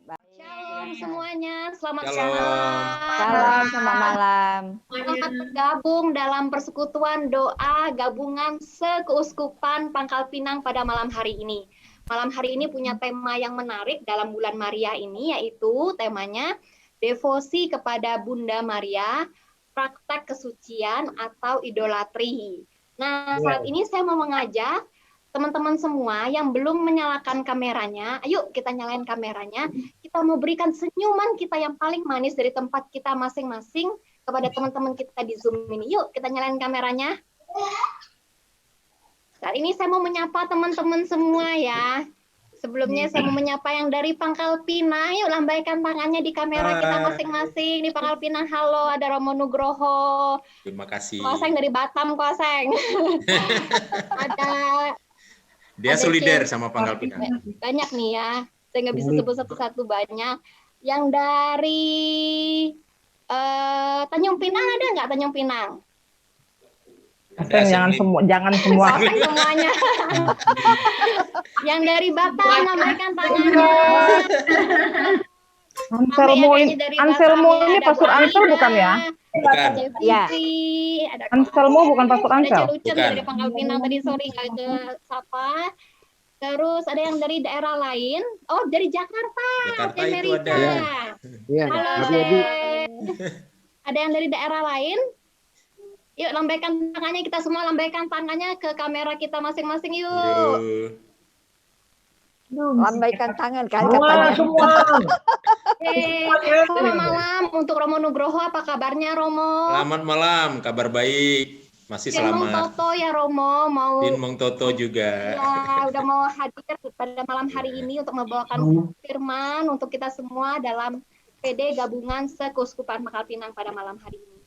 Shalom semuanya, selamat Shalom. malam. Salam, selamat malam. Selamat bergabung dalam persekutuan doa gabungan Sekeuskupan Pangkal Pinang pada malam hari ini. Malam hari ini punya tema yang menarik dalam bulan Maria ini, yaitu temanya devosi kepada Bunda Maria, praktek kesucian atau idolatri. Nah, saat ini saya mau mengajak teman-teman semua yang belum menyalakan kameranya, ayo kita nyalain kameranya. Kita mau berikan senyuman kita yang paling manis dari tempat kita masing-masing kepada teman-teman kita di Zoom ini. Yuk kita nyalain kameranya. Saat ini saya mau menyapa teman-teman semua ya. Sebelumnya saya mau menyapa yang dari Pangkal Pinang. Yuk lambaikan tangannya di kamera kita masing-masing. Di Pangkal Pinang, halo, ada Romo Nugroho. Terima kasih. Kuaseng dari Batam, Kuaseng. Ada Dia solider sama Pangkal Pinang. banyak nih ya, saya nggak bisa sebut satu-satu, banyak. Yang dari Tanjung Pinang ada nggak Tanjung Pinang? Jangan semua. Semuanya. Yang dari Batam lambaikan tangannya. Anselmo ini Pastor Ansel bukan ya? Bukan. Ya. Anselmo bukan Pastor Ansel. Bukan. Dari Pangkal Pinang tadi, sorry nggak ke sapa. Terus ada yang dari daerah lain. Oh, dari Jakarta. Jakarta dari itu ada. Iya. Halo, ada yang dari daerah lain? Yuk lambaikan tangannya, kita semua lambaikan tangannya ke kamera kita masing-masing yuk. Lambaikan tangan kan Semua. Selamat malam untuk Romo Nugroho, apa kabarnya Romo? Selamat malam, kabar baik. Masih Mong selamat. Toto ya Romo, mau Din Mong Toto juga. ya udah mau hadir pada malam hari ini untuk membawakan firman untuk kita semua dalam PD Gabungan Sekeuskupan Pangkal Pinang pada malam hari ini.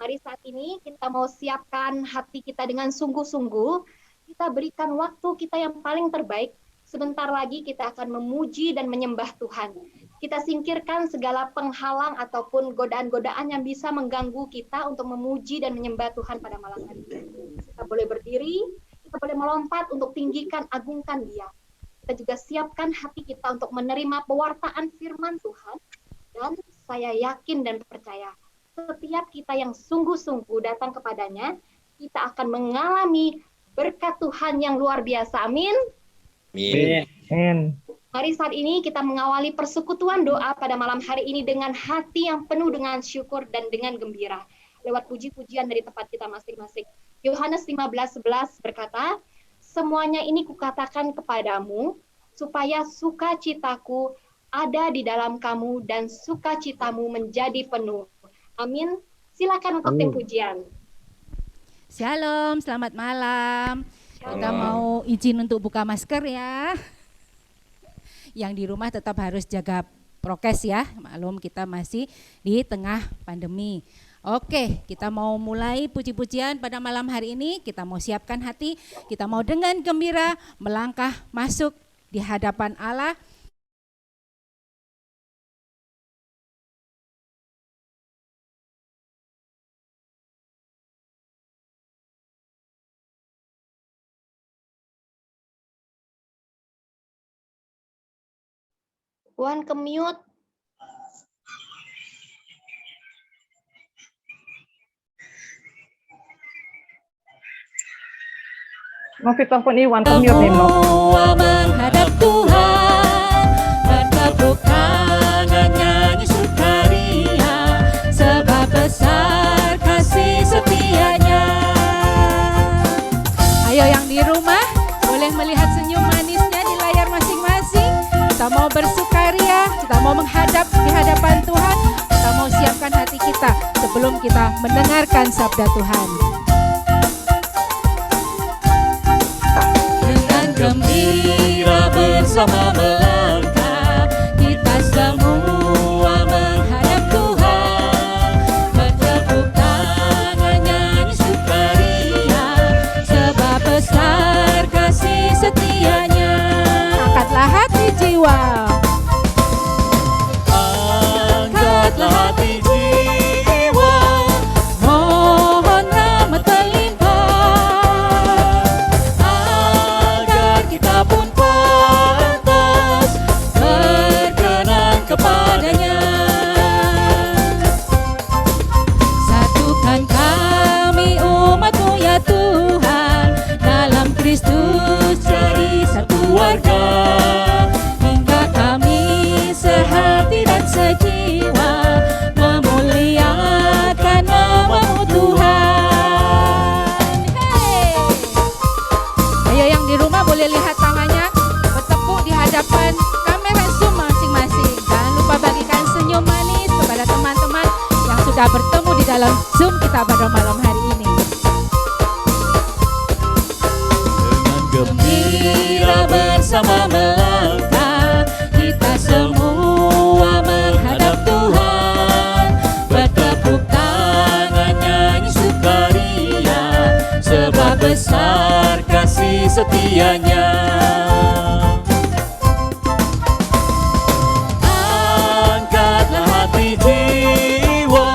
Mari saat ini kita mau siapkan hati kita dengan sungguh-sungguh. Kita berikan waktu kita yang paling terbaik. Sebentar lagi kita akan memuji dan menyembah Tuhan. Kita singkirkan segala penghalang ataupun godaan-godaan yang bisa mengganggu kita untuk memuji dan menyembah Tuhan pada malam hari ini. Kita boleh berdiri, kita boleh melompat untuk tinggikan, agungkan Dia. Kita juga siapkan hati kita untuk menerima pewartaan firman Tuhan. Dan saya yakin dan percaya, setiap kita yang sungguh-sungguh datang kepadanya, kita akan mengalami berkat Tuhan yang luar biasa. Amin. Amin. Mari saat ini kita mengawali persekutuan doa pada malam hari ini dengan hati yang penuh dengan syukur dan dengan gembira. Lewat puji-pujian dari tempat kita masing-masing. Yohanes 15:11 berkata, semuanya ini kukatakan kepadamu, supaya sukacitaku ada di dalam kamu dan sukacitamu menjadi penuh. Amin. Silakan untuk tim pujian. Shalom, selamat malam. Kita mau izin untuk buka masker ya. Yang di rumah tetap harus jaga prokes ya. Maklum kita masih di tengah pandemi. Oke, kita mau mulai puji-pujian pada malam hari ini. Kita mau siapkan hati, kita mau dengan gembira melangkah masuk di hadapan Allah. Wan ke mute. Novi telepon Iwan ke mute nih, Semua menghadap Tuhan, bertepuk tangan nyanyi sukaria, sebab besar kasih setianya. Ayo yang di rumah boleh melihat senyum manisnya di layar masing-masing. Kita mau bersukaria, kita mau menghadap di hadapan Tuhan, kita mau siapkan hati kita sebelum kita mendengarkan sabda Tuhan. Dengan gembira bersama melangkah, kita semua menghadap Tuhan, bertepuk tangan nyanyi sukaria, sebab besar kasih setianya. Angkatlah hati jiwa, angkatlah hati jiwa, mohon rahmat terlimpah, agar kita pun pantas berkenan Kristus jadi satu warga, hingga kami sehati dan sejiwa memuliakan nama-Mu Tuhan. Hey. Ayo yang di rumah boleh lihat tangannya, bertepuk di hadapan kamera Zoom masing-masing. Jangan lupa bagikan senyum manis kepada teman-teman yang sudah bertemu di dalam Zoom kita pada malam hari ini. Gembira bersama melangkah, kita semua menghadap Tuhan, bertepuk tangan nyanyi sukaria, sebab besar kasih setianya. Angkatlah hati jiwa,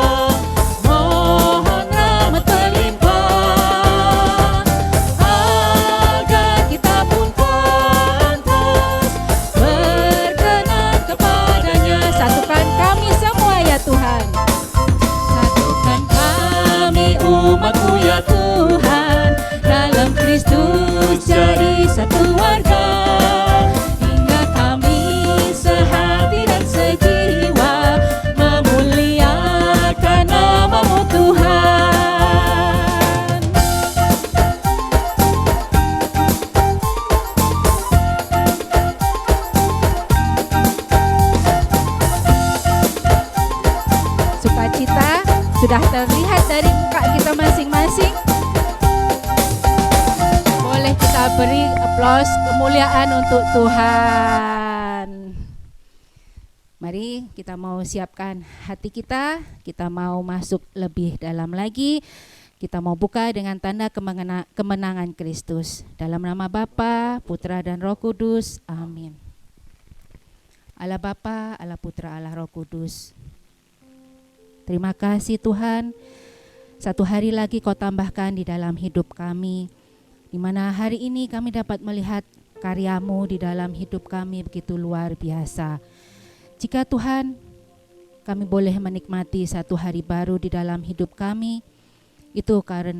mohon rahmat berlimpah, agar kita pun pantas berkenan kepadanya. Satukan kami semua ya Tuhan, satukan kami umat-Mu ya Tuhan, dalam Kristus jadi satu warga, hingga kami sehati dan sejiwa memuliakan nama-Mu Tuhan. Sukacita sudah terlihat dari muka kita masing-masing. Boleh kita beri aplaus kemuliaan untuk Tuhan. Mari kita mau siapkan hati kita mau masuk lebih dalam lagi. Kita mau buka dengan tanda kemenangan Kristus. Dalam nama Bapa, Putra dan Roh Kudus. Amin. Allah Bapa, Allah Putra, Allah Roh Kudus. Terima kasih Tuhan, satu hari lagi Kau tambahkan di dalam hidup kami, di mana hari ini kami dapat melihat karya-Mu di dalam hidup kami begitu luar biasa. Jika Tuhan, kami boleh menikmati satu hari baru di dalam hidup kami, itu bukan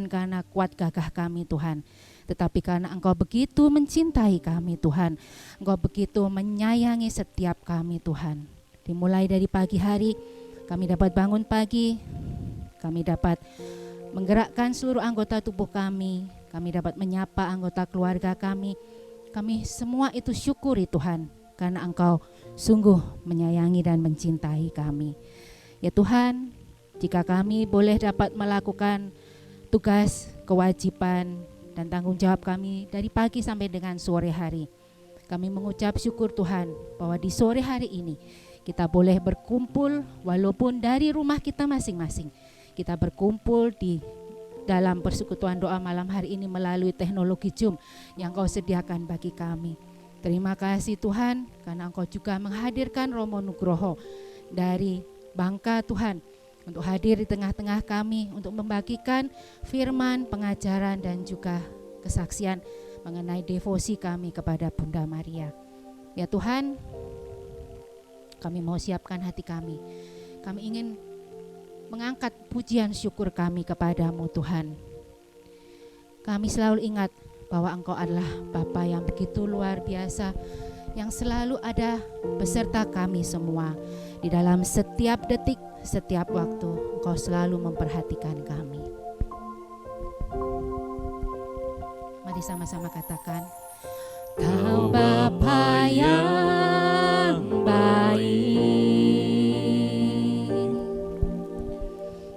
karena kuat gagah kami Tuhan, tetapi karena Engkau begitu mencintai kami Tuhan. Engkau begitu menyayangi setiap kami Tuhan. Dimulai dari pagi hari, kami dapat bangun pagi, kami dapat menggerakkan seluruh anggota tubuh kami dapat menyapa anggota keluarga kami semua itu syukuri Tuhan, karena Engkau sungguh menyayangi dan mencintai kami. Ya Tuhan, jika kami boleh dapat melakukan tugas, kewajiban, dan tanggung jawab kami dari pagi sampai dengan sore hari, kami mengucap syukur Tuhan bahwa di sore hari ini kita boleh berkumpul walaupun dari rumah kita masing-masing. Kita berkumpul di dalam persekutuan doa malam hari ini melalui teknologi Zoom yang Kau sediakan bagi kami. Terima kasih Tuhan, karena Engkau juga menghadirkan Romo Nugroho dari Bangka Tuhan, untuk hadir di tengah-tengah kami, untuk membagikan firman, pengajaran, dan juga kesaksian mengenai devosi kami kepada Bunda Maria. Ya Tuhan, kami mau siapkan hati kami. Kami ingin mengangkat pujian syukur kami kepadamu Tuhan. Kami selalu ingat bahwa Engkau adalah Bapa yang begitu luar biasa, yang selalu ada beserta kami semua. Di dalam setiap detik, setiap waktu, Engkau selalu memperhatikan kami. Mari sama-sama katakan, Kau Bapa yang baik,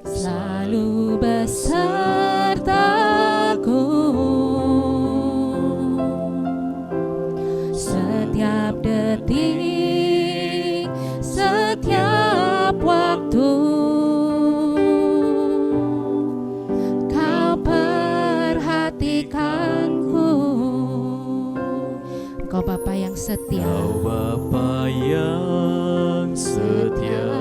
selalu besertaku, setiap detik, setiap waktu. Kau perhatikanku, Engkau Bapa yang setia. Kau Bapa yang setia,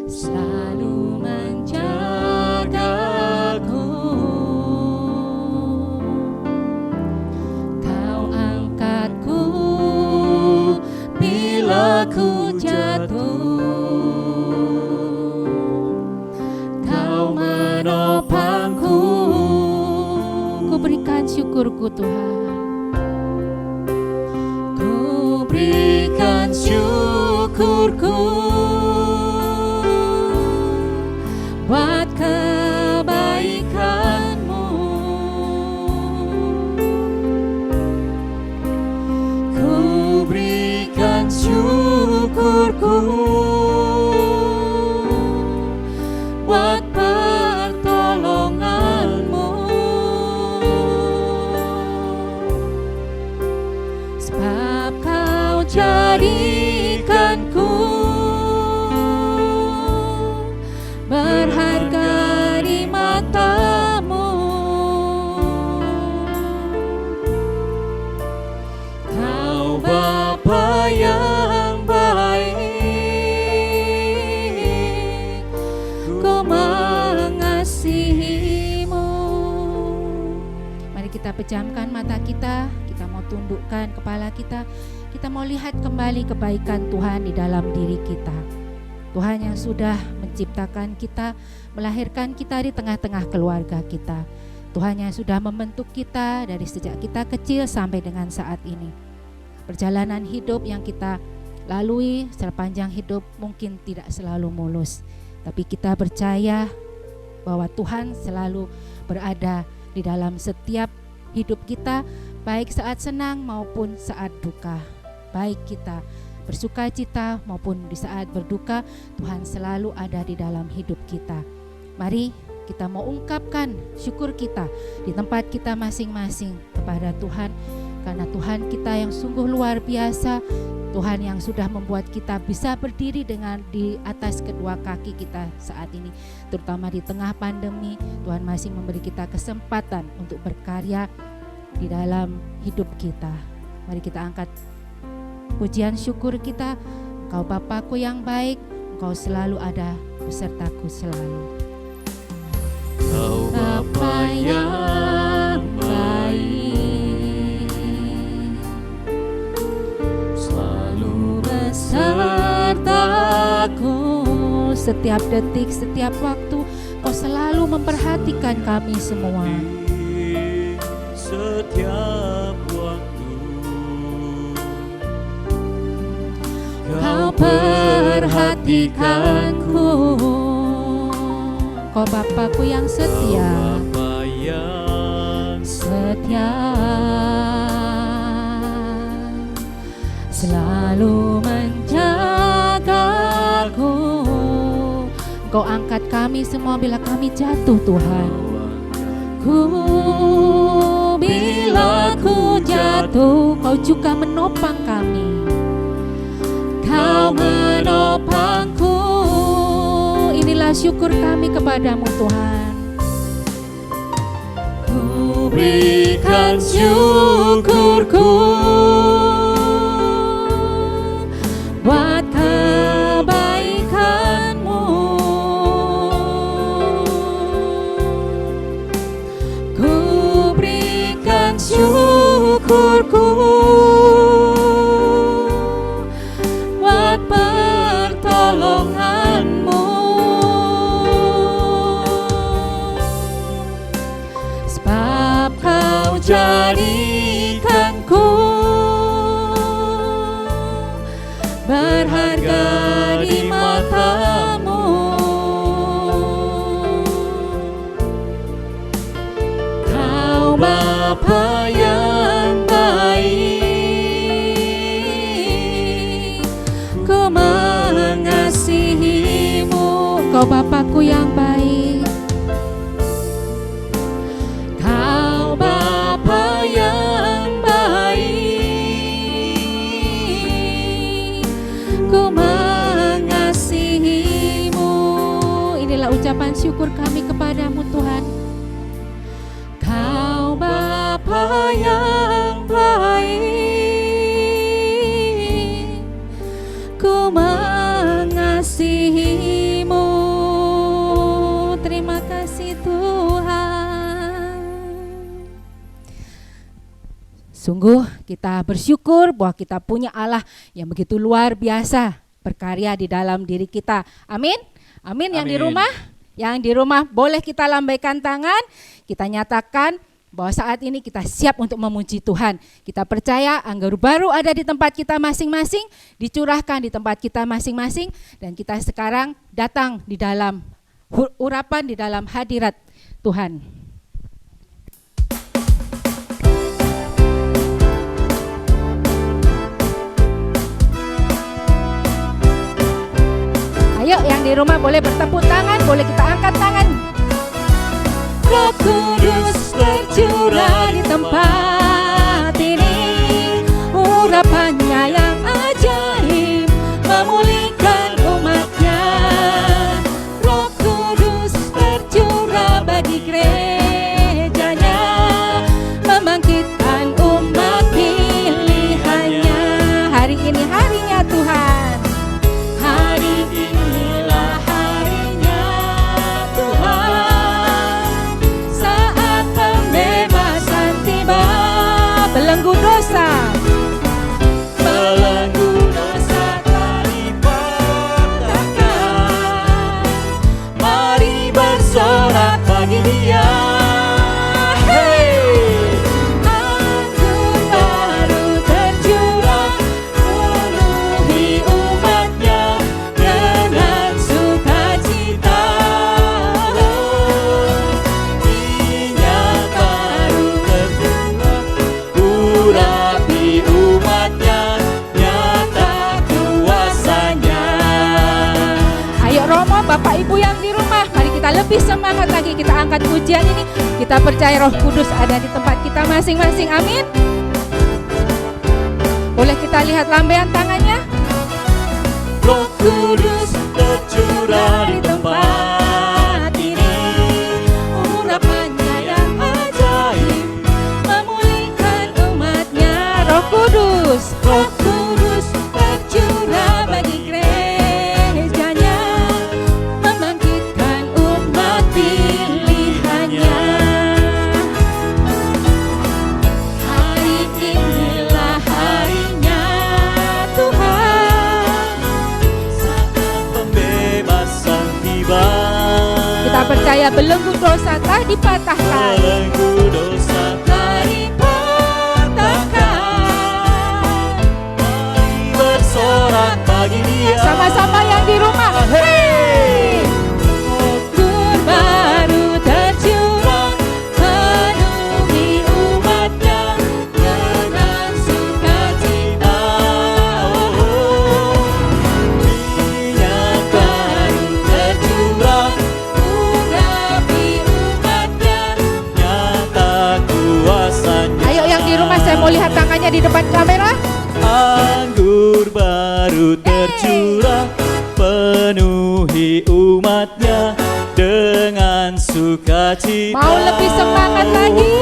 selalu menjagaku. Kau angkatku bila ku jatuh. Kau menopang syukurku Tuhan. Ku berikan syukurku buat kebaikan-Mu. Ku berikan syukurku buat pertolongan-Mu. Sebab Kau jadikanku berharga di mata-Mu. Kau Bapa yang baik, Ku mengasihi-Mu. Mari kita pejamkan mata kita mau tundukkan kepala kita mau lihat kembali kebaikan Tuhan di dalam diri kita. Tuhan yang sudah menciptakan kita, melahirkan kita di tengah-tengah keluarga kita. Tuhan yang sudah membentuk kita dari sejak kita kecil sampai dengan saat ini. Perjalanan hidup yang kita lalui sepanjang hidup mungkin tidak selalu mulus, tapi kita percaya bahwa Tuhan selalu berada di dalam setiap hidup kita, baik saat senang maupun saat duka. Baik kita bersuka cita maupun di saat berduka, Tuhan selalu ada di dalam hidup kita. Mari kita mau ungkapkan syukur kita di tempat kita masing-masing kepada Tuhan, karena Tuhan kita yang sungguh luar biasa, Tuhan yang sudah membuat kita bisa berdiri dengan di atas kedua kaki kita saat ini, terutama di tengah pandemi. Tuhan masih memberi kita kesempatan untuk berkarya di dalam hidup kita. Mari kita angkat pujian syukur kita. Engkau Bapa-Ku yang baik, Engkau selalu ada besertaku selalu. Kau Bapa yang baik, selalu besertaku setiap detik, setiap waktu. Kau selalu memperhatikan kami semua. setiap waktu. Kau perhatikanku, Kau Bapa-Ku yang setia, Bapa yang setia, selalu menjagaku. Kau angkat kami semua bila kami jatuh, Tuhan. Bila ku jatuh, Kau juga menopang kami. Kau menopangku. Inilah syukur kami kepadamu, Tuhan. Ku berikan syukurku buat kebaikan-Mu. Ku berikan syukurku buat pertolongan-Mu. Sebab Kau jadikanku berharga di mata-Mu. Kau Bapa yang baik, Ku mengasihi-Mu. Kau Bapa-Ku yang baik, Kau Bapa yang baik, Ku mengasihi-Mu. Inilah ucapan syukur kami kepadamu, Tuhan. Kau Bapa yang baik, Ku mengasihi-Mu. Terima kasih Tuhan. Sungguh kita bersyukur bahwa kita punya Allah yang begitu luar biasa berkarya di dalam diri kita. Amin. Amin. Yang di rumah boleh kita lambaikan tangan, kita nyatakan bahwa saat ini kita siap untuk memuji Tuhan. Kita percaya anggur baru ada di tempat kita masing-masing, dicurahkan di tempat kita masing-masing, dan kita sekarang datang di dalam urapan, di dalam hadirat Tuhan. Ayo yang di rumah boleh bertepuk tangan, boleh kita angkat tangan. Roh Kudus tercurah di tempat ini, urapannya yang ajaib memulihkan umatnya. Roh Kudus tercurah bagi gerejanya, membangkitkan umat pilihannya. Hari ini harinya Tuhan. Hari inilah harinya Tuhan, saat pembebasan tiba. Belenggu dosa, belenggu dosa telah dipatahkan. Mari bersorak bagi Dia. Anggur baru tercurah, penuhi umatnya dengan sukacita. Minyak baru tercurah, urapi umatnya, nyata kuasanya. Ayo Romo, Bapak Ibu yang di rumah, mari kita lebih semangat lagi, kita angkat pujian ini. Kita percaya Roh Kudus ada di tempat kita masing-masing, amin. Boleh kita lihat lambaian tangannya? Roh Kudus tercurah di tempat ini, urapannya yang ajaib memulihkan umatnya. Roh Kudus, Roh Kudus tercurah bagi gerejanya, membangkitkan umat pilihannya. Hari inilah harinya Tuhan, saat pembebasan tiba. Kita percaya belenggu dosa telah dipatahkan. Belenggu dosa telah dipatahkan. Mari bersorak bagi Dia. Sama-sama yang di rumah. Hey! Anggur baru tercurah, penuhi umatnya dengan sukacita. Minyak baru tercurah, urapi umatnya, nyata kuasanya. Ayo yang di rumah, saya mau lihat tangannya di depan kamera. Anggur baru tercurah, penuhi umatnya dengan sukacita. Mau lebih semangat lagi.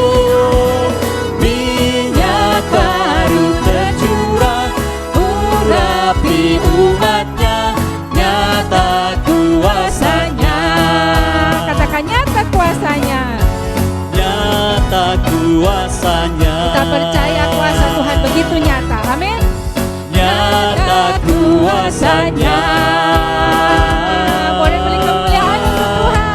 Minyak baru tercurah, urapi umatnya, nyata kuasanya. Katakan nyata kuasanya. Nyata kuasanya. Kita percaya kuasa Tuhan begitu nyata, amin. Nyata kuasanya. Boleh beri kemuliaan untuk Tuhan.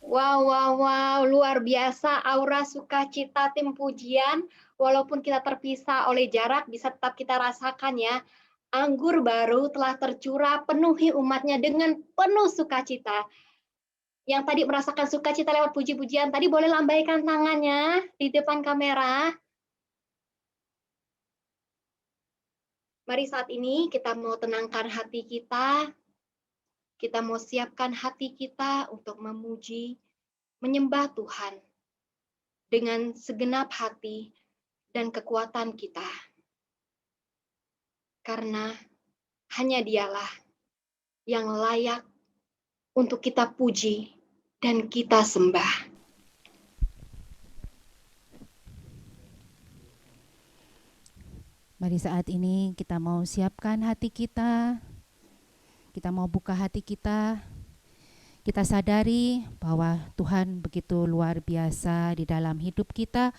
Wow, luar biasa aura sukacita tim pujian. Walaupun kita terpisah oleh jarak, bisa tetap kita rasakan ya. Anggur baru telah tercurah, penuhi umatnya dengan penuh sukacita. Yang tadi merasakan sukacita lewat puji-pujian, tadi boleh lambaikan tangannya di depan kamera. Mari saat ini kita mau tenangkan hati kita. Kita mau siapkan hati kita untuk memuji, menyembah Tuhan dengan segenap hati dan kekuatan kita. Karena hanya Dialah yang layak untuk kita puji dan kita sembah. Mari saat ini kita mau siapkan hati kita. Kita mau buka hati kita. Kita sadari bahwa Tuhan begitu luar biasa di dalam hidup kita.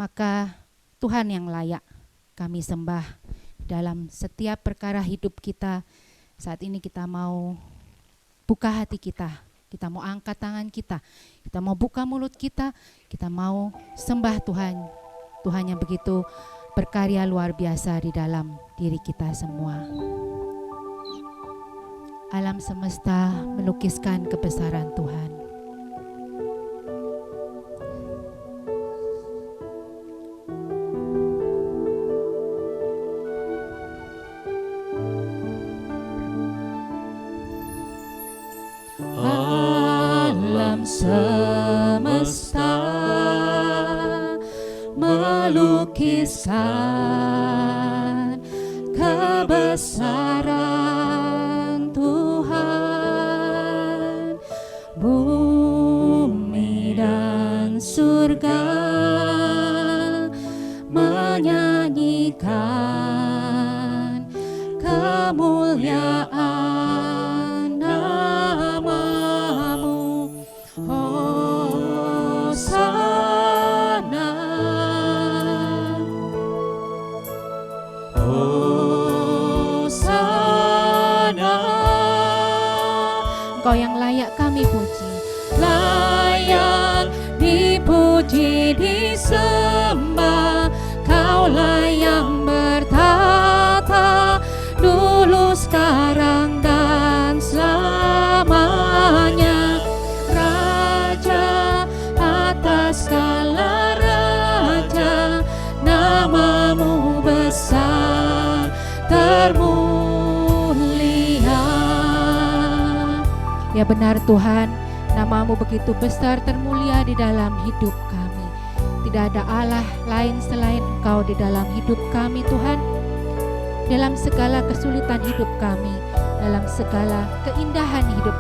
Maka Tuhan yang layak kami sembah dalam setiap perkara hidup kita. Saat ini kita mau buka hati kita. Kita mau angkat tangan kita mau buka mulut kita mau sembah Tuhan. Tuhan yang begitu berkarya luar biasa di dalam diri kita semua. Alam semesta melukiskan kebesaran Tuhan. Alam semesta melukiskan kebesaran Tuhan. Bumi dan surga menyanyikan kemuliaan namamu. Hosana, Hosana. Engkau yang layak kami puji. Layak dipuji, disembah. Kaulah yang bertata dulu, sekarang, dan selamanya. Raja atas segala raja, namamu besar termulia. Ya benar Tuhan, namamu begitu besar termulia di dalam hidup kami. Tidak ada Allah lain selain Engkau di dalam hidup kami Tuhan. Dalam segala kesulitan hidup kami, dalam segala keindahan hidup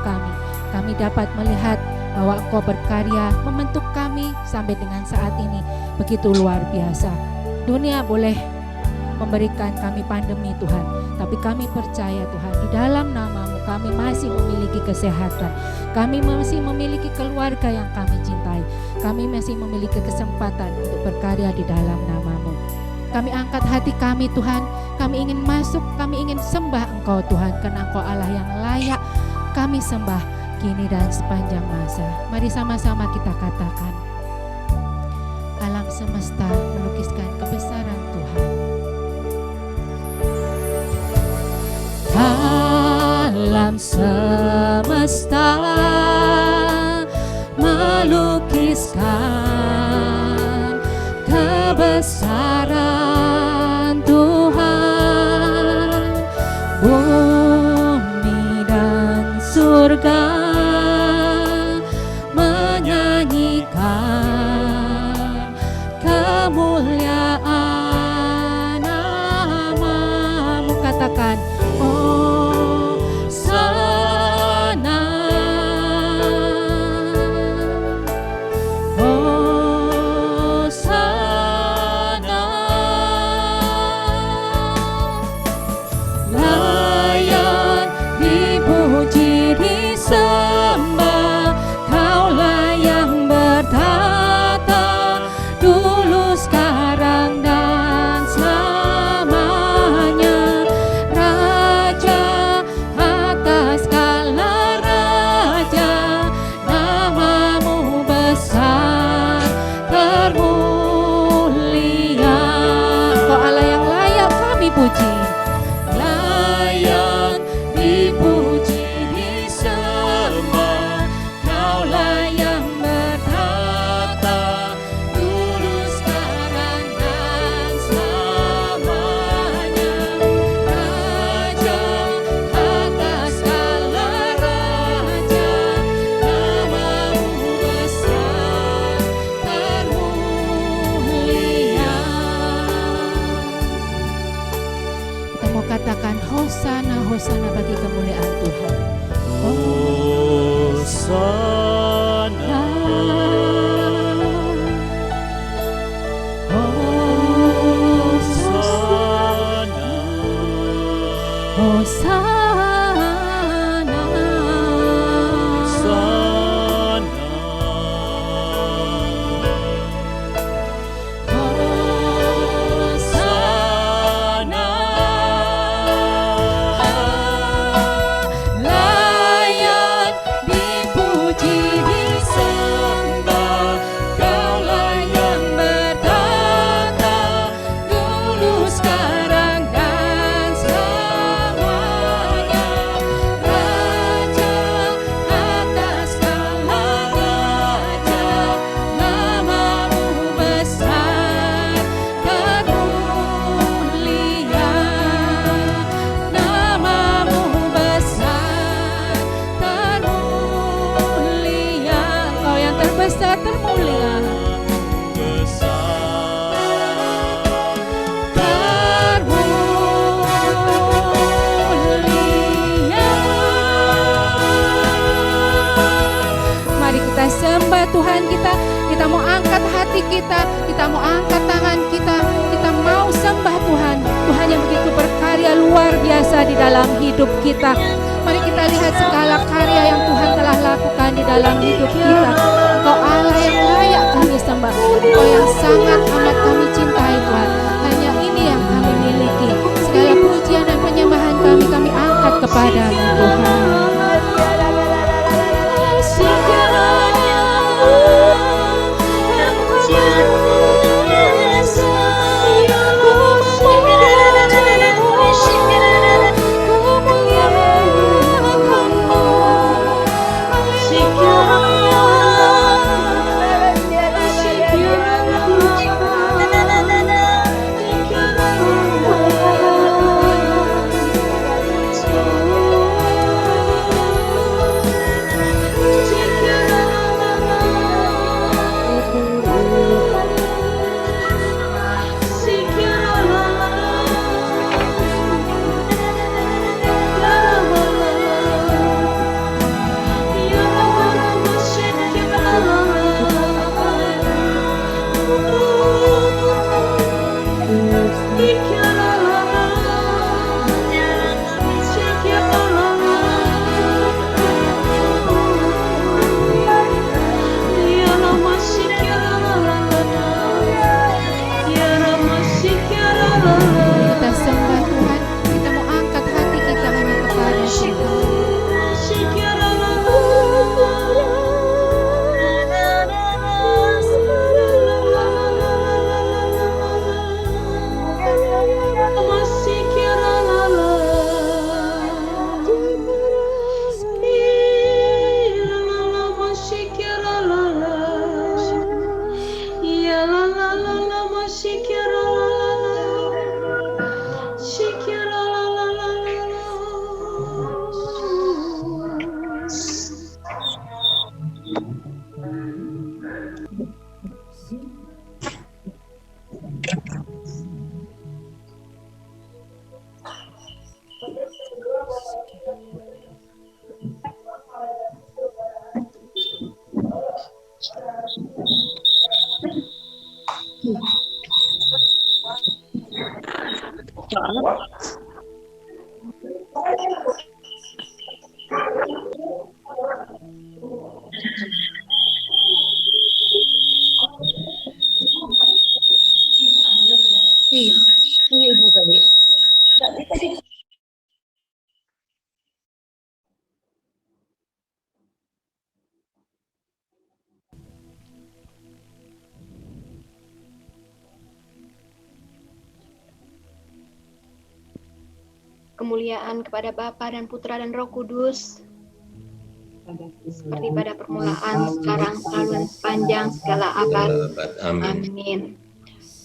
kami dapat melihat bahwa Engkau berkarya membentuk kami sampai dengan saat ini begitu luar biasa. Dunia boleh memberikan kami pandemi Tuhan, tapi kami percaya Tuhan, di dalam namamu kami masih memiliki kesehatan, kami masih memiliki keluarga yang kami cintai, kami masih memiliki kesempatan untuk berkarya di dalam namamu. Kami angkat hati kami Tuhan, kami ingin masuk, kami ingin sembah Engkau Tuhan, karena Engkau Allah yang layak kami sembah kini dan sepanjang masa. Mari sama-sama kita katakan, alam semesta melukiskan kebesaran Tuhan. Alam semesta melukiskan kebesaran Tuhan. Bumi dan surga menyanyikan kemuliaan namamu. Katakan, Hosana, Hosana. Layak dipuji, disembah. Kaulah yang bertata dulu, sekarang, dan selamanya. Raja atas segala raja, namamu besar termulia. Engkau Allah yang layak kami puji. Layak dipuji, disembah. Tuhan kita mau angkat hati kita mau angkat tangan kita mau sembah Tuhan. Tuhan yang begitu berkarya luar biasa di dalam hidup kita. Mari kita lihat segala karya yang Tuhan telah lakukan di dalam hidup kita. Engkau Allah yang layak kami sembah, Engkau yang sangat amat kami cintai Tuhan. Hanya ini yang kami miliki. Segala pujian dan penyembahan kami angkat kepadamu Tuhan. Kemuliaan kepada Bapa dan Putra dan Roh Kudus, seperti pada permulaan, sekarang, selalu dan sepanjang segala abad. Amin.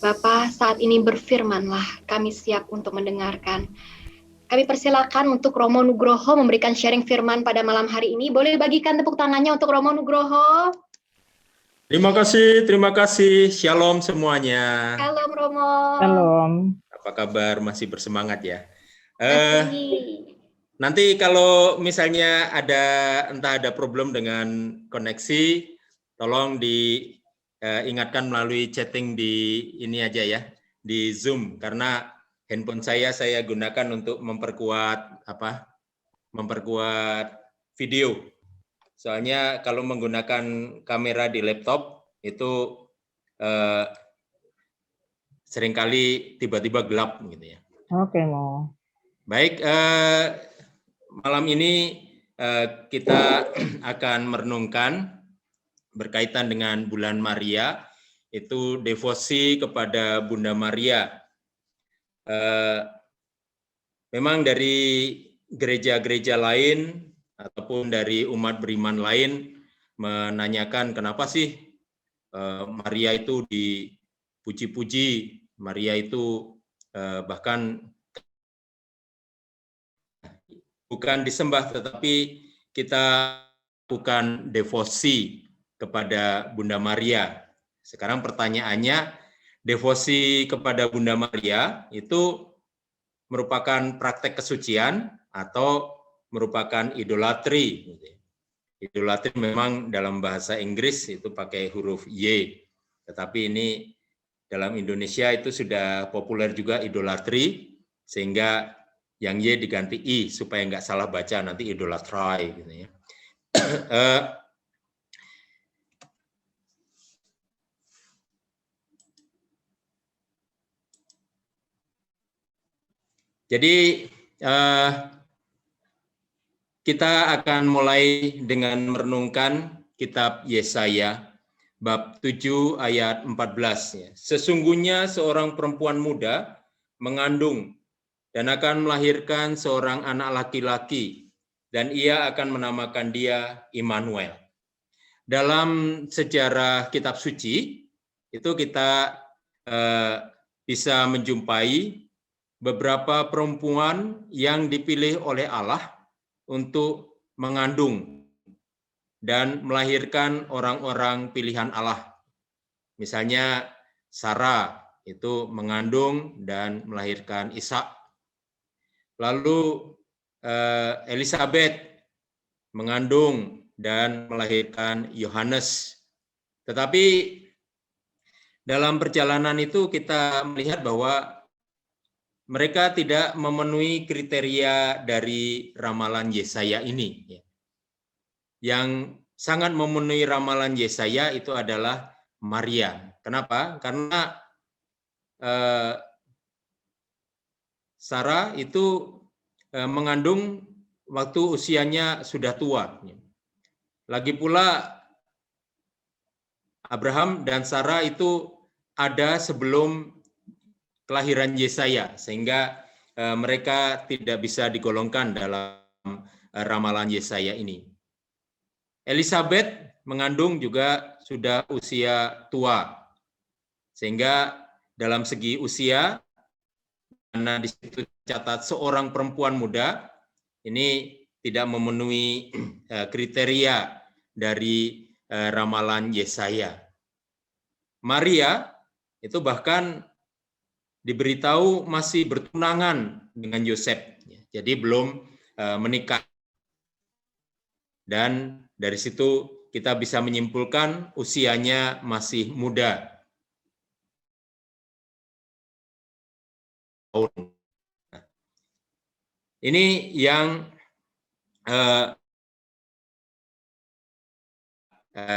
Bapa, saat ini berfirmanlah, kami siap untuk mendengarkan. Kami persilakan untuk Romo Nugroho memberikan sharing firman pada malam hari ini. Boleh bagikan tepuk tangannya untuk Romo Nugroho. Terima kasih. Shalom semuanya. Shalom Romo. Shalom. Apa kabar? Masih bersemangat ya? Masih. Nanti kalau misalnya entah ada problem dengan koneksi, tolong diingatkan melalui chatting di ini aja ya, di Zoom, karena handphone saya gunakan untuk memperkuat video. Soalnya kalau menggunakan kamera di laptop itu seringkali tiba-tiba gelap gitu ya. Oke, Mo. Baik, malam ini kita akan merenungkan berkaitan dengan bulan Maria, itu devosi kepada Bunda Maria. Memang dari gereja-gereja lain ataupun dari umat beriman lain menanyakan kenapa sih Maria itu dipuji-puji, Maria itu bahkan bukan disembah, tetapi kita lakukan devosi kepada Bunda Maria. Sekarang pertanyaannya, devosi kepada Bunda Maria itu merupakan praktek kesucian atau merupakan idolatri? Idolatri memang dalam bahasa Inggris itu pakai huruf Y, tetapi ini dalam Indonesia itu sudah populer juga idolatri, sehingga yang Y diganti I supaya nggak salah baca nanti idolatry gitu ya. Jadi kita akan mulai dengan merenungkan kitab Yesaya bab 7 ayat 14 ya. Sesungguhnya seorang perempuan muda mengandung dan akan melahirkan seorang anak laki-laki, dan ia akan menamakan dia Immanuel. Dalam sejarah kitab suci, itu kita bisa menjumpai beberapa perempuan yang dipilih oleh Allah untuk mengandung dan melahirkan orang-orang pilihan Allah. Misalnya Sarah itu mengandung dan melahirkan Ishak. Lalu Elizabeth mengandung dan melahirkan Yohanes. Tetapi dalam perjalanan itu kita melihat bahwa mereka tidak memenuhi kriteria dari ramalan Yesaya ini. Yang sangat memenuhi ramalan Yesaya itu adalah Maria. Kenapa? Karena Sarah itu mengandung waktu usianya sudah tua. Lagi pula Abraham dan Sarah itu ada sebelum kelahiran Yesaya, sehingga mereka tidak bisa digolongkan dalam ramalan Yesaya ini. Elizabeth mengandung juga sudah usia tua, sehingga dalam segi usia, karena di situ catat seorang perempuan muda, ini tidak memenuhi kriteria dari ramalan Yesaya. Maria itu bahkan diberitahu masih bertunangan dengan Yosef, jadi belum menikah. Dan dari situ kita bisa menyimpulkan usianya masih muda. Ini yang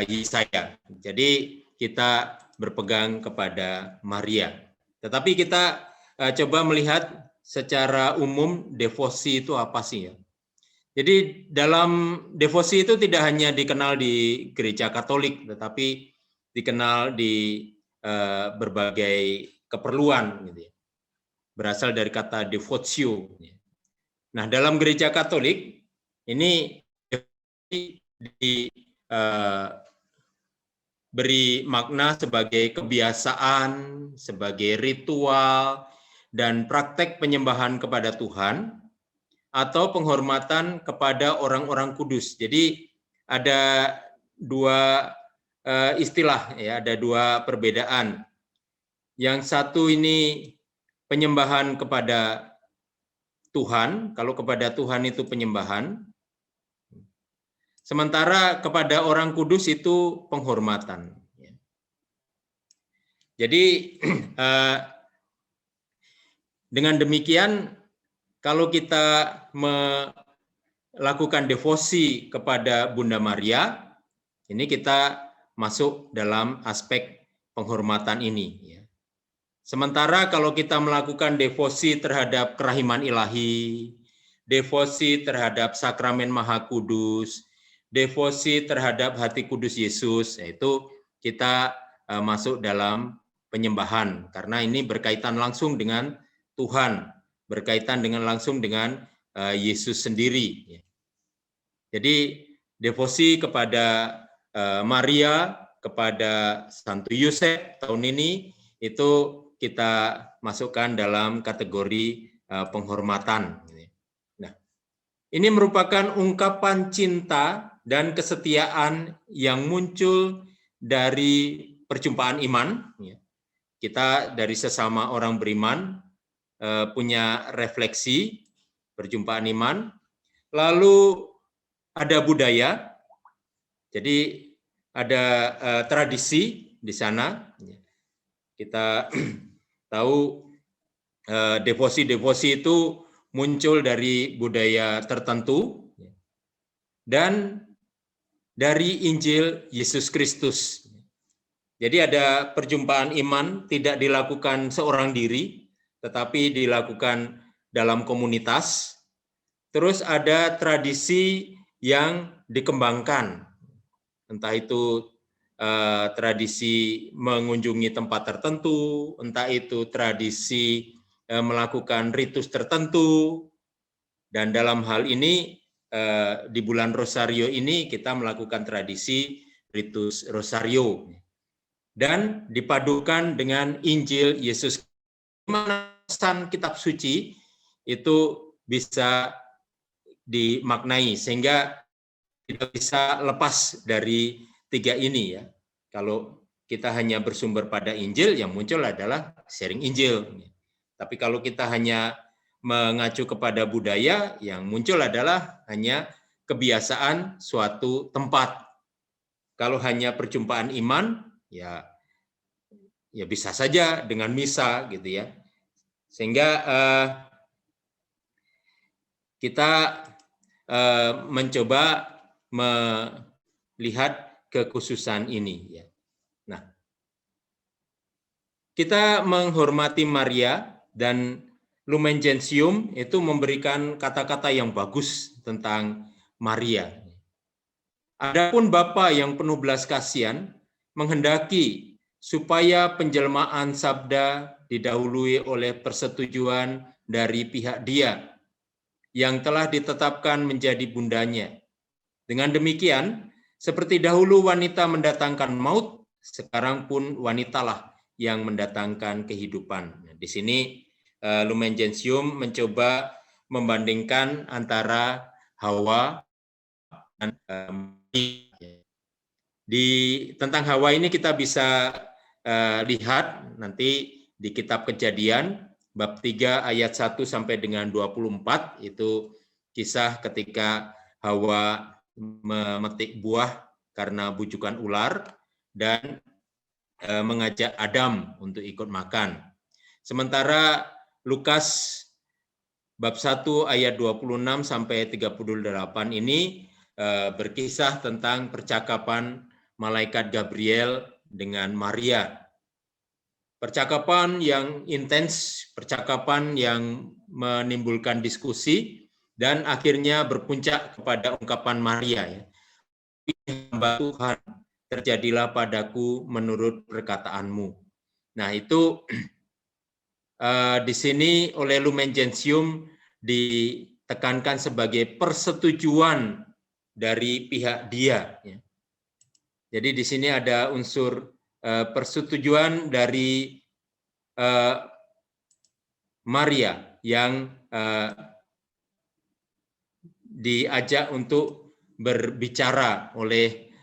Yesaya. Jadi kita berpegang kepada Maria. Tetapi kita coba melihat secara umum devosi itu apa sih ya? Jadi dalam devosi itu tidak hanya dikenal di gereja Katolik, tetapi dikenal di berbagai keperluan, gitu ya. Berasal dari kata devotio. Nah, dalam gereja Katolik ini beri makna sebagai kebiasaan, sebagai ritual, dan praktek penyembahan kepada Tuhan, atau penghormatan kepada orang-orang kudus. Jadi ada dua istilah, ya, ada dua perbedaan. Yang satu ini penyembahan kepada Tuhan, kalau kepada Tuhan itu penyembahan, sementara kepada orang kudus itu penghormatan. Jadi dengan demikian, kalau kita melakukan devosi kepada Bunda Maria, ini kita masuk dalam aspek penghormatan ini. Sementara kalau kita melakukan devosi terhadap kerahiman ilahi, devosi terhadap sakramen Maha Kudus, devosi terhadap hati kudus Yesus, yaitu kita masuk dalam penyembahan, karena ini berkaitan langsung dengan Tuhan, berkaitan dengan langsung dengan Yesus sendiri. Jadi devosi kepada Maria, kepada Santo Yosef tahun ini itu kita masukkan dalam kategori penghormatan. Nah, ini merupakan ungkapan cinta dan kesetiaan yang muncul dari perjumpaan iman. Kita dari sesama orang beriman punya refleksi perjumpaan iman. Lalu ada budaya, Jadi ada tradisi di sana. Kita tahu devosi-devosi itu muncul dari budaya tertentu dan dari Injil Yesus Kristus. Jadi ada perjumpaan iman tidak dilakukan seorang diri, tetapi dilakukan dalam komunitas. Terus ada tradisi yang dikembangkan, entah itu tradisi mengunjungi tempat tertentu, entah itu tradisi melakukan ritus tertentu, dan dalam hal ini di bulan Rosario ini kita melakukan tradisi ritus Rosario dan dipadukan dengan Injil Yesus. Pesan kitab suci itu bisa dimaknai sehingga tidak bisa lepas dari tiga ini ya. Kalau kita hanya bersumber pada Injil, yang muncul adalah sharing Injil. Tapi kalau kita hanya mengacu kepada budaya, yang muncul adalah hanya kebiasaan suatu tempat. Kalau hanya perjumpaan iman, ya bisa saja dengan misa gitu ya. Sehingga kita mencoba melihat kekhususan ini ya. Nah, kita menghormati Maria dan Lumen Gentium itu memberikan kata-kata yang bagus tentang Maria. Adapun Bapa yang penuh belas kasihan menghendaki supaya penjelmaan sabda didahului oleh persetujuan dari pihak Dia yang telah ditetapkan menjadi bundanya. Dengan demikian, seperti dahulu wanita mendatangkan maut, sekarang pun wanitalah yang mendatangkan kehidupan. Nah, di sini Lumen Gentium mencoba membandingkan antara Hawa dan tentang Hawa ini kita bisa lihat nanti di kitab Kejadian bab 3 ayat 1 sampai dengan 24, itu kisah ketika Hawa memetik buah karena bujukan ular dan mengajak Adam untuk ikut makan. Sementara Lukas bab 1 ayat 26 sampai 38 ini berkisah tentang percakapan malaikat Gabriel dengan Maria. Percakapan yang intens, percakapan yang menimbulkan diskusi, dan akhirnya berpuncak kepada ungkapan Maria, ya. Hamba Tuhan, terjadilah padaku menurut perkataanmu. Nah, itu di sini oleh Lumen Gentium ditekankan sebagai persetujuan dari pihak Dia. Ya. Jadi di sini ada unsur persetujuan dari Maria yang diajak untuk berbicara oleh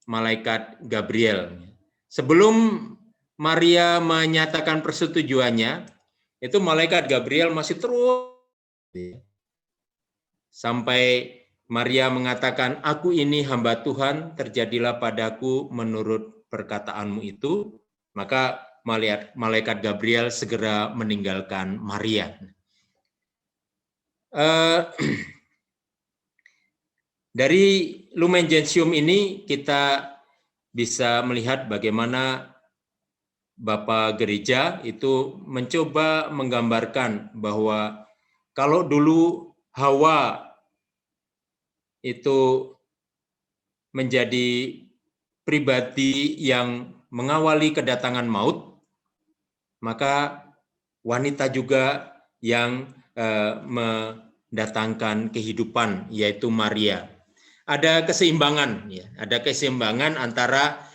malaikat Gabriel. Sebelum Maria menyatakan persetujuannya, itu malaikat Gabriel masih terus sampai Maria mengatakan, aku ini hamba Tuhan, terjadilah padaku menurut perkataanmu itu. Maka malaikat Gabriel segera meninggalkan Maria. Dari Lumen Gentium ini kita bisa melihat bagaimana Bapak Gereja itu mencoba menggambarkan bahwa kalau dulu Hawa itu menjadi pribadi yang mengawali kedatangan maut, maka wanita juga yang mendatangkan kehidupan, yaitu Maria. Ada keseimbangan, ya, ada keseimbangan antara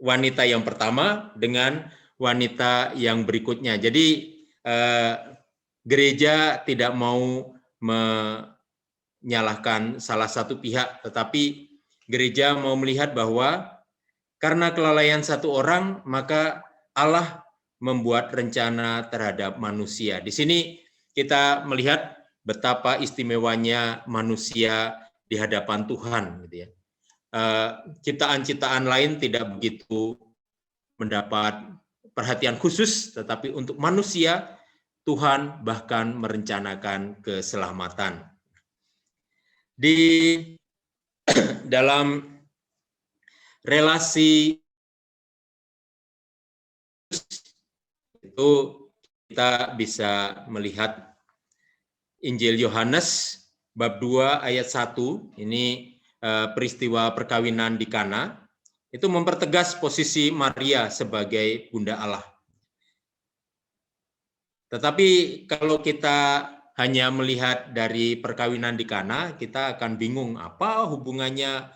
wanita yang pertama dengan wanita yang berikutnya. Jadi gereja tidak mau menyalahkan salah satu pihak, tetapi gereja mau melihat bahwa karena kelalaian satu orang, maka Allah membuat rencana terhadap manusia. Di sini kita melihat betapa istimewanya manusia di hadapan Tuhan, gitu ya. Ciptaan-ciptaan lain tidak begitu mendapat perhatian khusus, tetapi untuk manusia Tuhan bahkan merencanakan keselamatan. Di dalam relasi itu kita bisa melihat Injil Yohanes bab 2 ayat 1, ini peristiwa perkawinan di Kana, itu mempertegas posisi Maria sebagai Bunda Allah. Tetapi kalau kita hanya melihat dari perkawinan di Kana, kita akan bingung apa hubungannya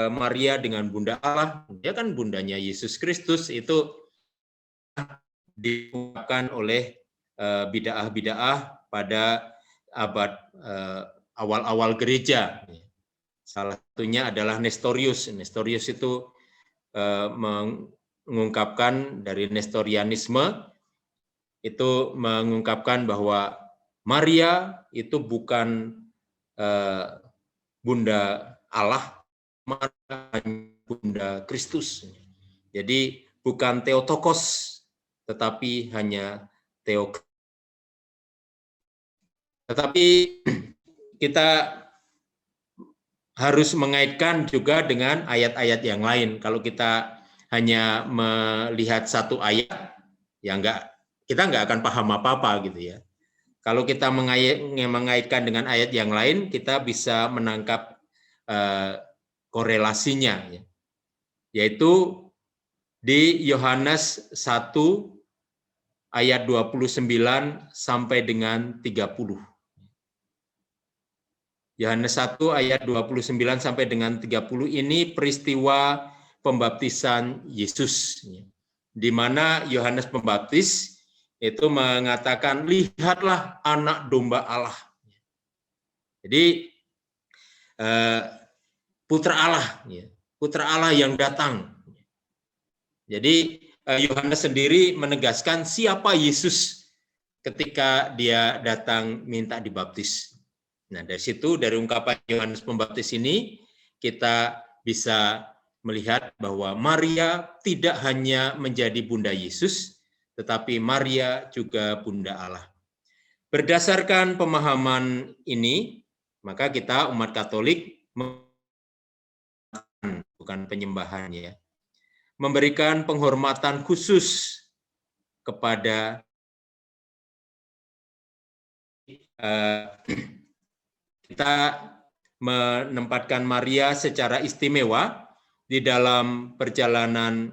Maria dengan Bunda Allah. Dia kan bundanya Yesus Kristus, itu diungkapkan oleh bid'ah-bid'ah pada abad awal-awal gereja. Salah satunya adalah Nestorius. Nestorius itu mengungkapkan dari Nestorianisme, itu mengungkapkan bahwa Maria itu bukan Bunda Allah, Bunda Kristus. Jadi bukan Theotokos, tetapi hanya Theokristos. Tetapi kita harus mengaitkan juga dengan ayat-ayat yang lain. Kalau kita hanya melihat satu ayat, ya kita nggak akan paham apa-apa gitu ya. Kalau kita mengaitkan dengan ayat yang lain, kita bisa menangkap korelasinya, ya. Yaitu di Yohanes 1 ayat 29 sampai dengan 30. Yohanes 1 ayat 29 sampai dengan 30 ini peristiwa pembaptisan Yesus, di mana Yohanes Pembaptis itu mengatakan, lihatlah anak domba Allah. Jadi putra Allah yang datang. Jadi Yohanes sendiri menegaskan siapa Yesus ketika dia datang minta dibaptis. Nah, dari situ, dari ungkapan Yohanes Pembaptis ini, kita bisa melihat bahwa Maria tidak hanya menjadi Bunda Yesus, tetapi Maria juga Bunda Allah. Berdasarkan pemahaman ini, maka kita umat Katolik, bukan penyembahannya, memberikan penghormatan khusus kepada kita menempatkan Maria secara istimewa di dalam perjalanan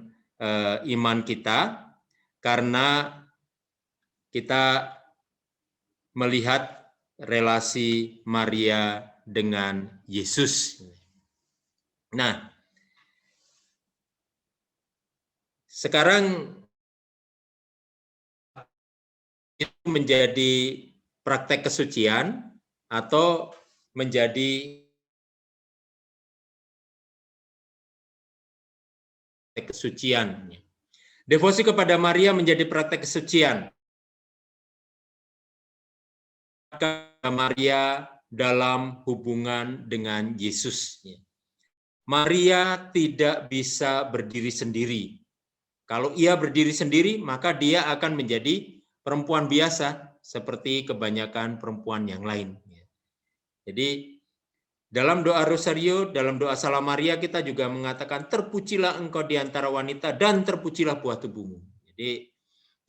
iman kita, karena kita melihat relasi Maria dengan Yesus. Nah, sekarang itu menjadi praktek kesucian atau menjadi kesucian. Devosi kepada Maria menjadi praktek kesucian. Maria dalam hubungan dengan Yesus. Maria tidak bisa berdiri sendiri. Kalau ia berdiri sendiri, maka dia akan menjadi perempuan biasa seperti kebanyakan perempuan yang lain. Jadi dalam doa Rosario, dalam doa Salam Maria, kita juga mengatakan terpujilah engkau di antara wanita dan terpujilah buah tubuhmu. Jadi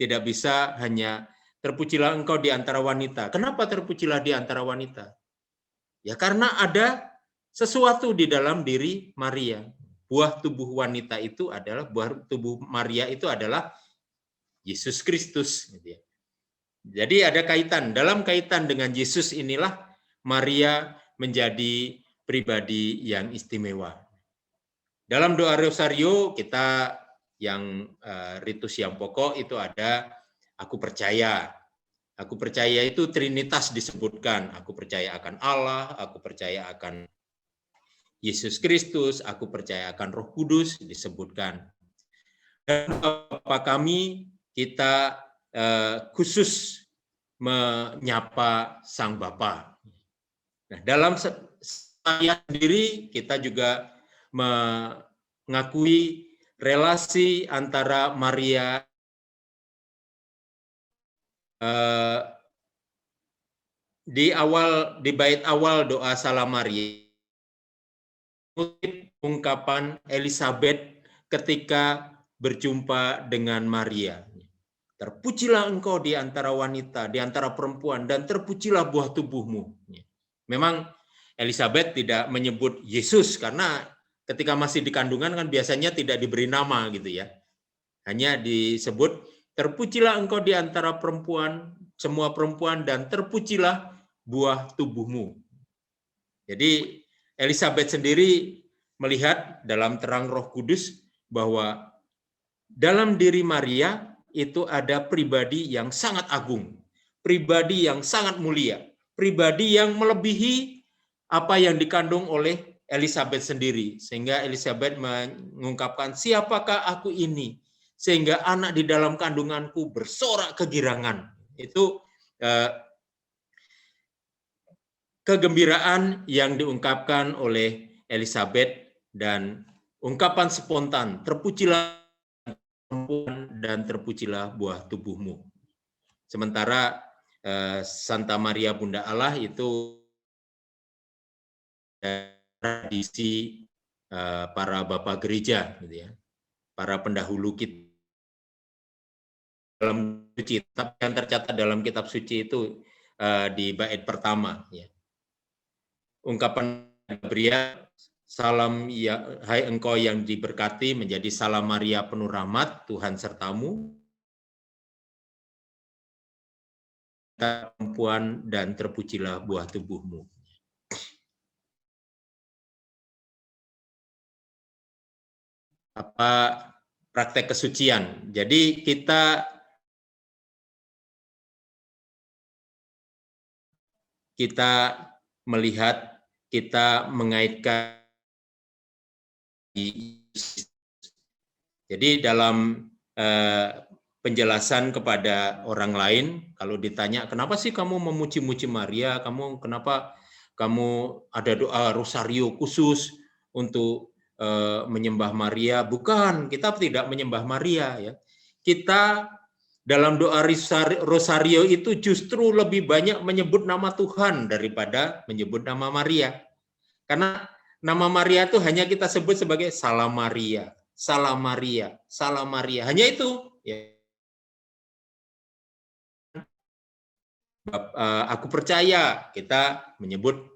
tidak bisa hanya terpujilah engkau di antara wanita. Kenapa terpujilah di antara wanita? Ya karena ada sesuatu di dalam diri Maria. Buah tubuh wanita itu adalah, buah tubuh Maria itu adalah Yesus Kristus. Jadi ada kaitan, dalam kaitan dengan Yesus inilah Maria menjadi pribadi yang istimewa. Dalam doa Rosario kita yang ritus yang pokok itu ada aku percaya. Aku percaya itu Trinitas disebutkan. Aku percaya akan Allah, aku percaya akan Yesus Kristus, aku percaya akan Roh Kudus disebutkan. Dan Bapa kami, kita khusus menyapa Sang Bapa. Nah, dalam saya sendiri kita juga mengakui relasi antara Maria di bait awal doa Salam Maria, ungkapan Elizabeth ketika berjumpa dengan Maria. Terpujilah engkau di antara wanita, di antara perempuan, dan terpujilah buah tubuhmu. Memang Elizabeth tidak menyebut Yesus karena ketika masih di kandungan kan biasanya tidak diberi nama gitu ya. Hanya disebut terpujilah engkau di antara perempuan, semua perempuan, dan terpujilah buah tubuhmu. Jadi Elizabeth sendiri melihat dalam terang Roh Kudus bahwa dalam diri Maria itu ada pribadi yang sangat agung, pribadi yang sangat mulia, pribadi yang melebihi apa yang dikandung oleh Elizabeth sendiri. Sehingga Elizabeth mengungkapkan, siapakah aku ini? Sehingga anak di dalam kandunganku bersorak kegirangan. Itu kegembiraan yang diungkapkan oleh Elizabeth dan ungkapan spontan, terpujilah perempuan dan terpujilah buah tubuhmu. Sementara Santa Maria Bunda Allah itu tradisi para bapak gereja, gitu ya, para pendahulu kita dalam suci, yang tercatat dalam kitab suci itu di bait pertama, ya. Ungkapan Gabriel, salam ya, hai engkau yang diberkati, menjadi salam Maria penuh rahmat, Tuhan sertamu, perempuan dan terpujilah buah tubuhmu. Apa praktek kesucian? Jadi kita melihat, kita mengaitkan. Jadi dalam penjelasan kepada orang lain, kalau ditanya kenapa sih kamu memuji-muji Maria, kenapa kamu ada doa rosario khusus untuk menyembah Maria? Bukan, kita tidak menyembah Maria, ya. Kita dalam doa rosario itu justru lebih banyak menyebut nama Tuhan daripada menyebut nama Maria. Karena nama Maria itu hanya kita sebut sebagai Salam Maria, Salam Maria, Salam Maria. Hanya itu. Ya. Aku percaya, kita menyebut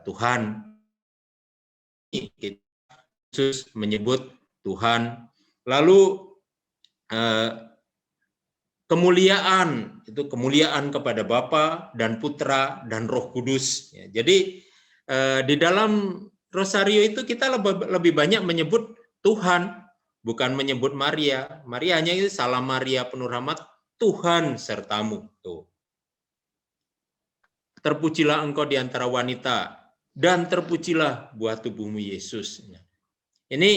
Tuhan. Yesus menyebut Tuhan. Lalu kemuliaan, itu kemuliaan kepada Bapa dan Putra dan Roh Kudus. Ya, jadi di dalam rosario itu kita lebih banyak menyebut Tuhan, bukan menyebut Maria. Maria hanya itu salam Maria penuh rahmat, Tuhan sertamu. Tuh. Terpujilah engkau di antara wanita dan terpujilah buah tubuhmu Yesus. Ini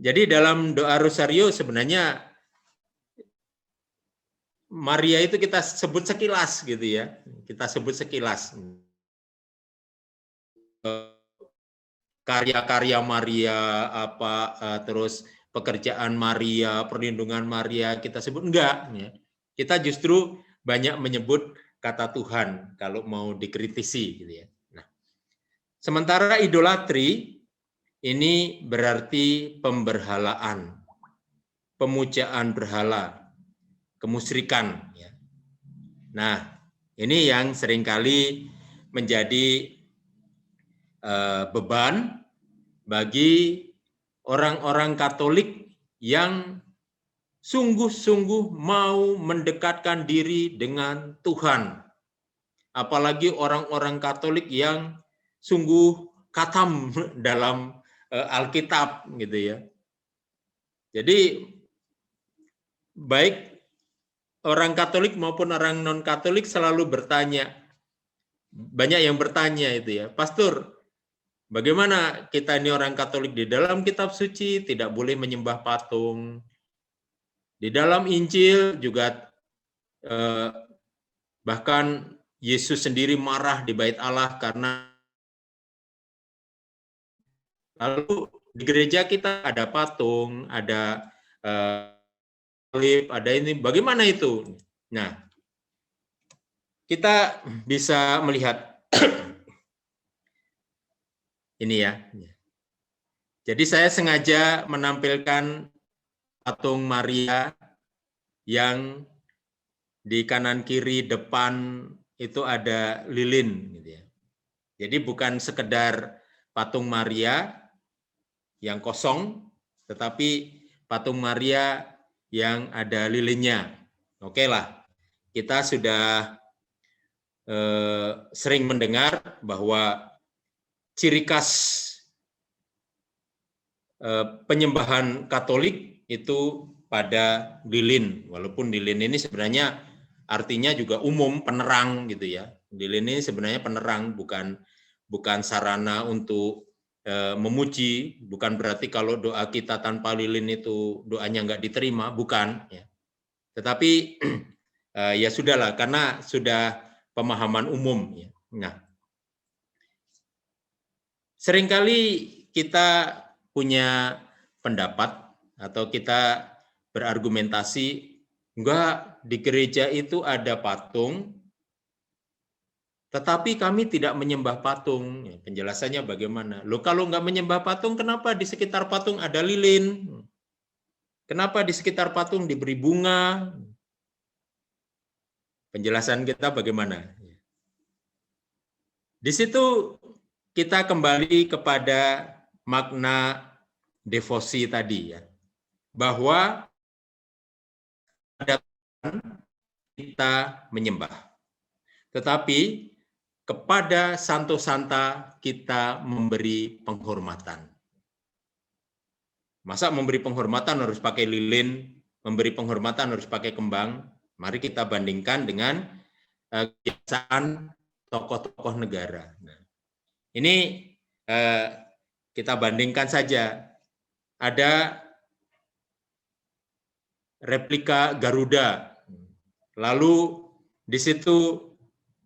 jadi dalam doa rosario sebenarnya Maria itu kita sebut sekilas gitu ya. Kita sebut sekilas. Karya-karya Maria, terus pekerjaan Maria, perlindungan Maria kita sebut enggak, ya. Kita justru banyak menyebut kata Tuhan kalau mau dikritisi gitu ya. Nah, sementara idolatri ini berarti pemberhalaan, pemujaan berhala, kemusyrikan, ya. Nah, ini yang seringkali menjadi beban bagi orang-orang Katolik yang sungguh-sungguh mau mendekatkan diri dengan Tuhan. Apalagi orang-orang Katolik yang sungguh khatam dalam Alkitab gitu ya. Jadi baik orang Katolik maupun orang non-Katolik selalu bertanya, banyak yang bertanya itu ya, Pastor, bagaimana kita ini orang Katolik di dalam kitab suci tidak boleh menyembah patung. Di dalam Injil juga bahkan Yesus sendiri marah di bait Allah karena lalu di gereja kita ada patung, ada salib, ada ini. Bagaimana itu? Nah, kita bisa melihat ini ya. Jadi saya sengaja menampilkan patung Maria yang di kanan kiri depan itu ada lilin gitu ya. Jadi bukan sekedar patung Maria yang kosong, tetapi patung Maria yang ada lilinnya. Oke lah, kita sudah sering mendengar bahwa ciri khas penyembahan Katolik itu pada lilin, walaupun lilin ini sebenarnya artinya juga umum, penerang gitu ya. Lilin ini sebenarnya penerang, bukan sarana untuk memuji, bukan berarti kalau doa kita tanpa lilin itu doanya nggak diterima, bukan. Ya. Tetapi ya sudahlah, karena sudah pemahaman umum. Ya. Nah, seringkali kita punya pendapat atau kita berargumentasi, enggak, di gereja itu ada patung, tetapi kami tidak menyembah patung. Ya, penjelasannya bagaimana? Loh, kalau enggak menyembah patung, kenapa di sekitar patung ada lilin? Kenapa di sekitar patung diberi bunga? Penjelasan kita bagaimana? Di situ kita kembali kepada makna devosi tadi ya, bahwa ada kita menyembah, tetapi kepada santo santa kita memberi penghormatan. Masa memberi penghormatan harus pakai lilin, memberi penghormatan harus pakai kembang? Mari kita bandingkan dengan kebiasaan tokoh-tokoh negara. Nah, ini kita bandingkan saja. Ada replika Garuda, lalu di situ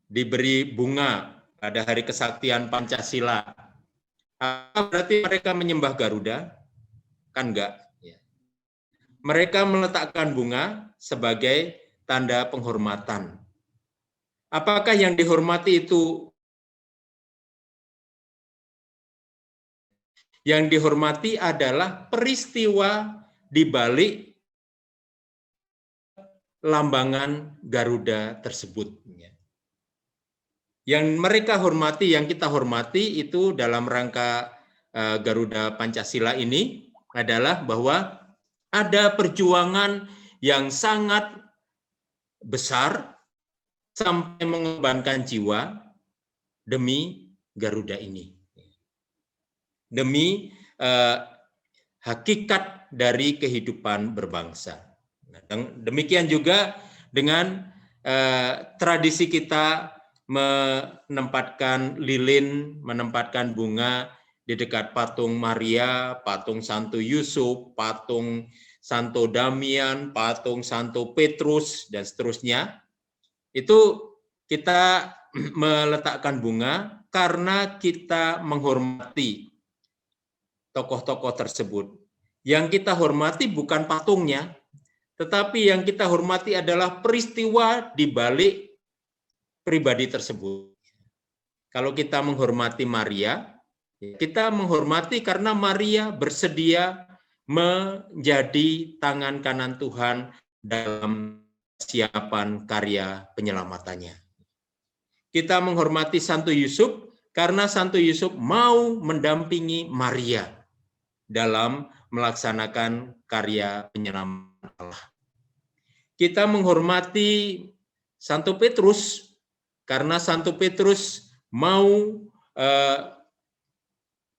diberi bunga pada hari kesaktian Pancasila. Apa berarti mereka menyembah Garuda? Kan enggak. Mereka meletakkan bunga sebagai tanda penghormatan. Apakah yang dihormati itu? Yang dihormati adalah peristiwa di balik lambangan Garuda tersebut. Yang mereka hormati, yang kita hormati itu dalam rangka Garuda Pancasila ini adalah bahwa ada perjuangan yang sangat besar sampai mengorbankan jiwa demi Garuda ini. Demi hakikat dari kehidupan berbangsa. Demikian juga dengan tradisi kita menempatkan lilin, menempatkan bunga di dekat patung Maria, patung Santo Yusuf, patung Santo Damian, patung Santo Petrus, dan seterusnya. Itu kita meletakkan bunga karena kita menghormati tokoh-tokoh tersebut. Yang kita hormati bukan patungnya, tetapi yang kita hormati adalah peristiwa di balik pribadi tersebut. Kalau kita menghormati Maria, kita menghormati karena Maria bersedia menjadi tangan kanan Tuhan dalam persiapan karya penyelamatannya. Kita menghormati Santo Yusuf karena Santo Yusuf mau mendampingi Maria dalam melaksanakan karya penyelamatan Allah. Kita menghormati Santo Petrus karena Santo Petrus mau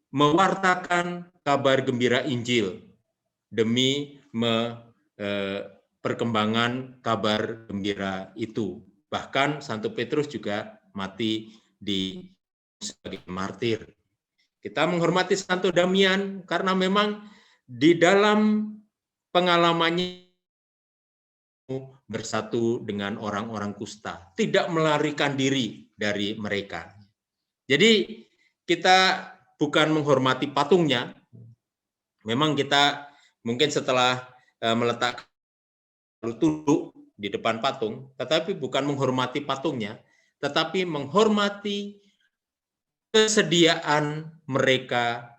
mewartakan kabar gembira Injil demi perkembangan kabar gembira itu. Bahkan Santo Petrus juga mati sebagai martir. Kita menghormati Santo Damian karena memang di dalam pengalamannya bersatu dengan orang-orang kusta, tidak melarikan diri dari mereka. Jadi kita bukan menghormati patungnya, memang kita mungkin setelah meletakkan lalu tunduk di depan patung, tetapi bukan menghormati patungnya, tetapi menghormati kesediaan mereka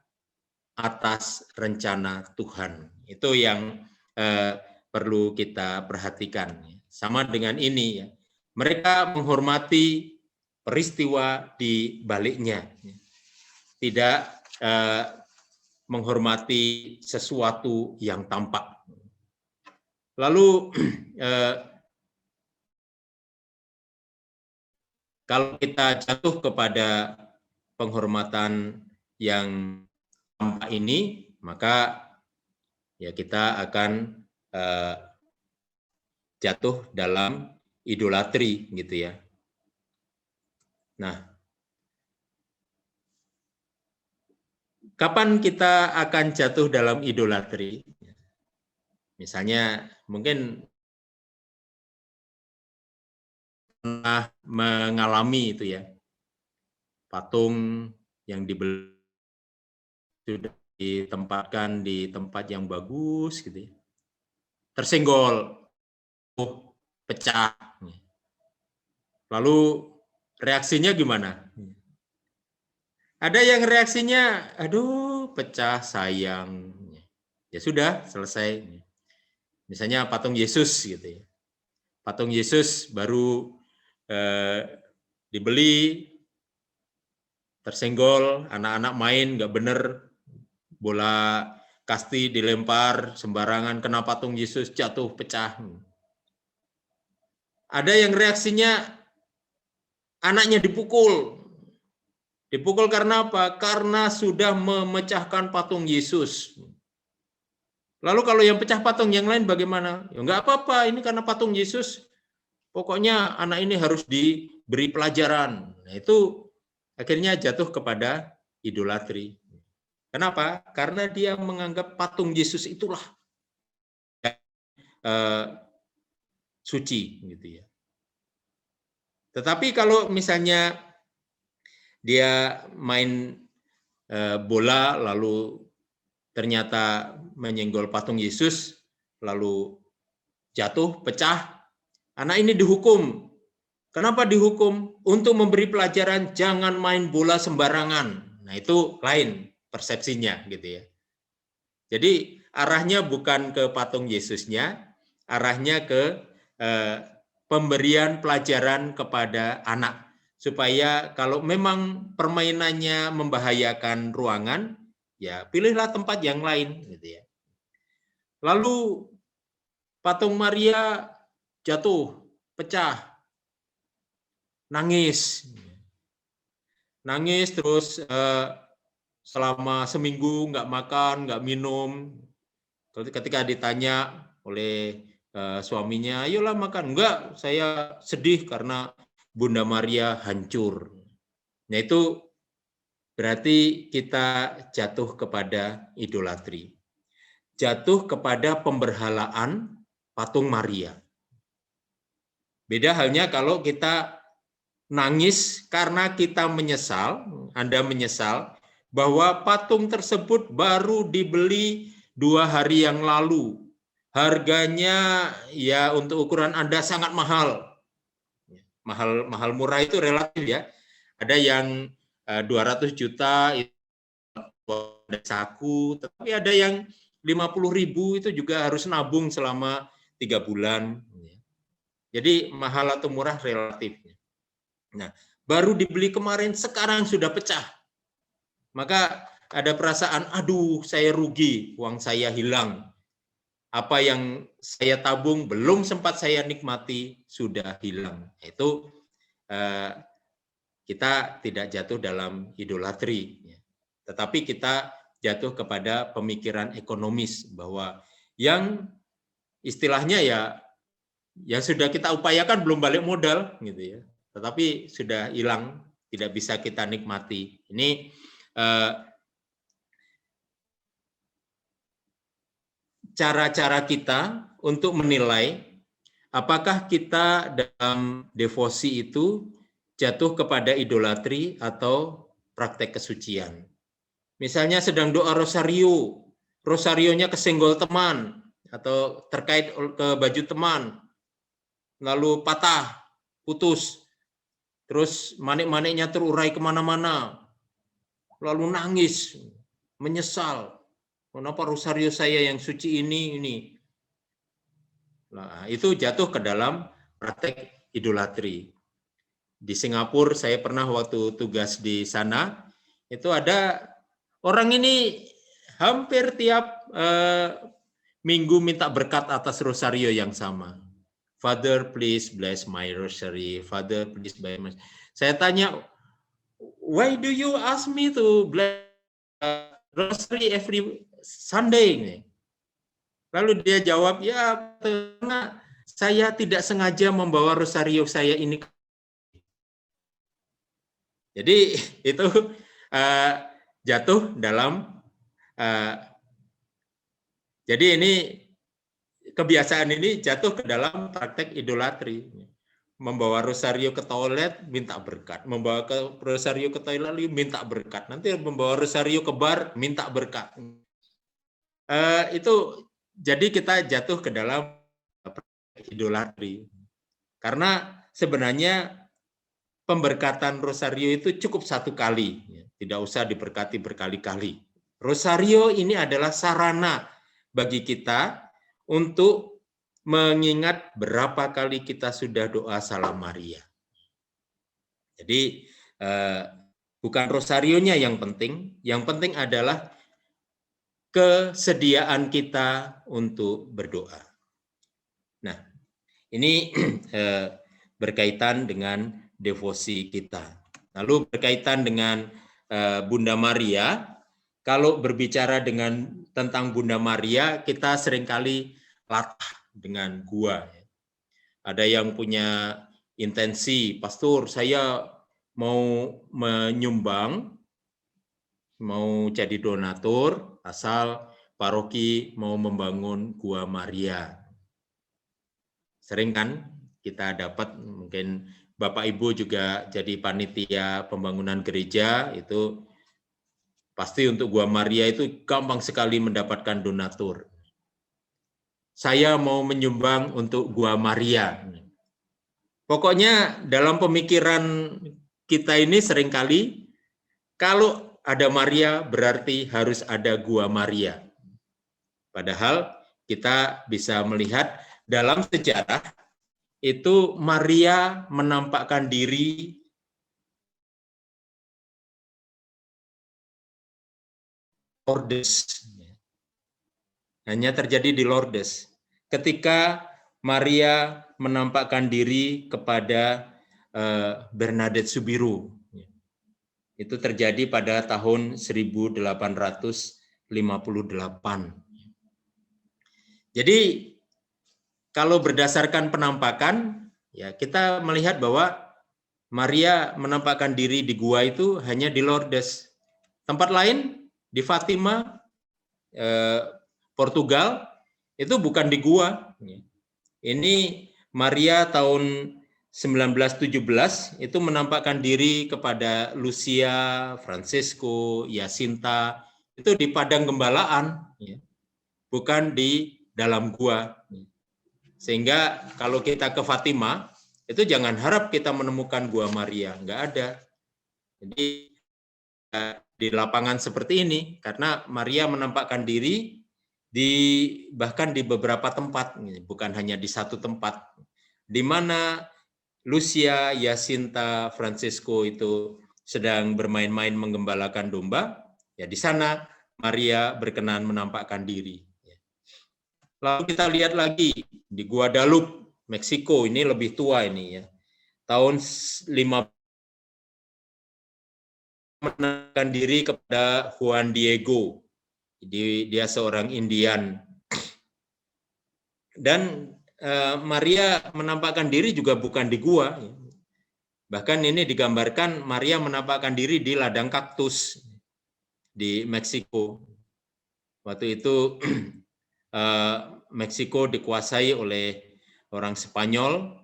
atas rencana Tuhan. Itu yang perlu kita perhatikan. Sama dengan ini, ya. Mereka menghormati peristiwa di baliknya, tidak menghormati sesuatu yang tampak. Lalu kalau kita jatuh kepada penghormatan yang tampak ini, maka ya kita akan jatuh dalam idolatri, gitu ya. Nah, kapan kita akan jatuh dalam idolatri? Misalnya mungkin pernah mengalami itu ya, patung yang dibeli sudah ditempatkan di tempat yang bagus gitu ya, tersenggol, pecah. Lalu reaksinya gimana? Ada yang reaksinya, aduh pecah sayang. Ya sudah, selesai. Misalnya patung Yesus gitu ya. Patung Yesus baru dibeli, tersenggol, anak-anak main nggak bener, bola kasti dilempar sembarangan, kena patung Yesus, jatuh, pecah. Ada yang reaksinya anaknya dipukul. Dipukul karena apa? Karena sudah memecahkan patung Yesus. Lalu kalau yang pecah patung yang lain bagaimana? Ya nggak apa-apa, ini karena patung Yesus. Pokoknya anak ini harus diberi pelajaran. Nah, itu akhirnya jatuh kepada idolatri. Kenapa? Karena dia menganggap patung Yesus itulah suci, gitu ya. Tetapi kalau misalnya dia main bola lalu ternyata menyenggol patung Yesus, lalu jatuh, pecah, anak ini dihukum. Kenapa dihukum? Untuk memberi pelajaran jangan main bola sembarangan. Nah, itu lain persepsinya, gitu ya. Jadi arahnya bukan ke patung Yesusnya, arahnya ke pemberian pelajaran kepada anak. Supaya kalau memang permainannya membahayakan ruangan, ya pilihlah tempat yang lain, gitu ya. Lalu patung Maria jatuh, pecah, nangis terus selama seminggu nggak makan, nggak minum. Ketika ditanya oleh suaminya, ayolah makan, enggak, saya sedih karena Bunda Maria hancur. Nah, itu berarti kita jatuh kepada idolatri. Jatuh kepada pemberhalaan patung Maria. Beda halnya kalau kita nangis karena kita menyesal, Anda menyesal, bahwa patung tersebut baru dibeli 2 hari yang lalu. Harganya ya untuk ukuran Anda sangat mahal. Mahal murah itu relatif ya. Ada yang 200 juta itu saku, tapi ada yang 50.000 itu juga harus nabung selama 3 bulan. Jadi mahal atau murah relatif. Nah, baru dibeli kemarin, sekarang sudah pecah. Maka ada perasaan, aduh saya rugi, uang saya hilang. Apa yang saya tabung belum sempat saya nikmati sudah hilang. Itu kita tidak jatuh dalam idolatri, tetapi kita jatuh kepada pemikiran ekonomis bahwa yang istilahnya ya yang sudah kita upayakan belum balik modal, gitu ya. Tetapi sudah hilang, tidak bisa kita nikmati. Ini cara-cara kita untuk menilai apakah kita dalam devosi itu jatuh kepada idolatri atau praktek kesucian. Misalnya sedang doa rosario, rosarionya kesenggol teman atau terkait ke baju teman, lalu patah, putus, terus manik-maniknya terurai kemana-mana, lalu nangis, menyesal, kenapa rosario saya yang suci ini. Nah, itu jatuh ke dalam praktek idolatri. Di Singapura saya pernah waktu tugas di sana, itu ada orang ini hampir tiap minggu minta berkat atas rosario yang sama. Father, please bless my rosary. Father, please bless my... Saya tanya, why do you ask me to bless rosary every Sunday? Lalu dia jawab, ya karena saya tidak sengaja membawa rosario saya ini. Jadi itu jatuh dalam, jadi ini kebiasaan ini jatuh ke dalam praktek idolatri. Membawa rosario ke toilet, minta berkat. Membawa rosario ke toilet, minta berkat. Nanti membawa rosario ke bar, minta berkat. Itu jadi kita jatuh ke dalam idolatri. Karena sebenarnya pemberkatan rosario itu cukup satu kali, tidak usah diberkati berkali-kali. Rosario ini adalah sarana bagi kita untuk mengingat berapa kali kita sudah doa Salam Maria. Jadi bukan rosarionya yang penting adalah kesediaan kita untuk berdoa. Nah, ini berkaitan dengan devosi kita. Lalu berkaitan dengan Bunda Maria, kalau berbicara tentang Bunda Maria, kita seringkali latah dengan gua. Ada yang punya intensi, pastor saya mau menyumbang, mau jadi donatur, asal paroki mau membangun Gua Maria. Sering kan kita dapat, mungkin Bapak Ibu juga jadi panitia pembangunan gereja, itu pasti untuk Gua Maria itu gampang sekali mendapatkan donatur. Saya mau menyumbang untuk Gua Maria. Pokoknya dalam pemikiran kita ini seringkali kalau ada Maria berarti harus ada Gua Maria. Padahal kita bisa melihat dalam sejarah itu Maria menampakkan diri Lourdes. Hanya terjadi di Lourdes. Ketika Maria menampakkan diri kepada Bernadette Soubirous. Itu terjadi pada tahun 1858. Jadi kalau berdasarkan penampakan, ya kita melihat bahwa Maria menampakkan diri di gua itu hanya di Lourdes. Tempat lain di Fatima, Portugal, itu bukan di gua. Ini Maria tahun 1917 itu menampakkan diri kepada Lucia, Francisco, Jacinta, itu di padang gembalaan, bukan di dalam gua. Sehingga kalau kita ke Fatima, itu jangan harap kita menemukan Gua Maria, enggak ada. Jadi di lapangan seperti ini, karena Maria menampakkan diri bahkan di beberapa tempat, bukan hanya di satu tempat, di mana Lucia, Jacinta, Francisco itu sedang bermain-main menggembalakan domba, ya di sana Maria berkenan menampakkan diri. Lalu kita lihat lagi di Guadalupe, Meksiko, ini lebih tua ini ya. Tahun 5 menampakkan diri kepada Juan Diego. Dia seorang Indian. Dan Maria menampakkan diri juga bukan di gua. Bahkan ini digambarkan Maria menampakkan diri di ladang kaktus di Meksiko. Waktu itu Meksiko dikuasai oleh orang Spanyol,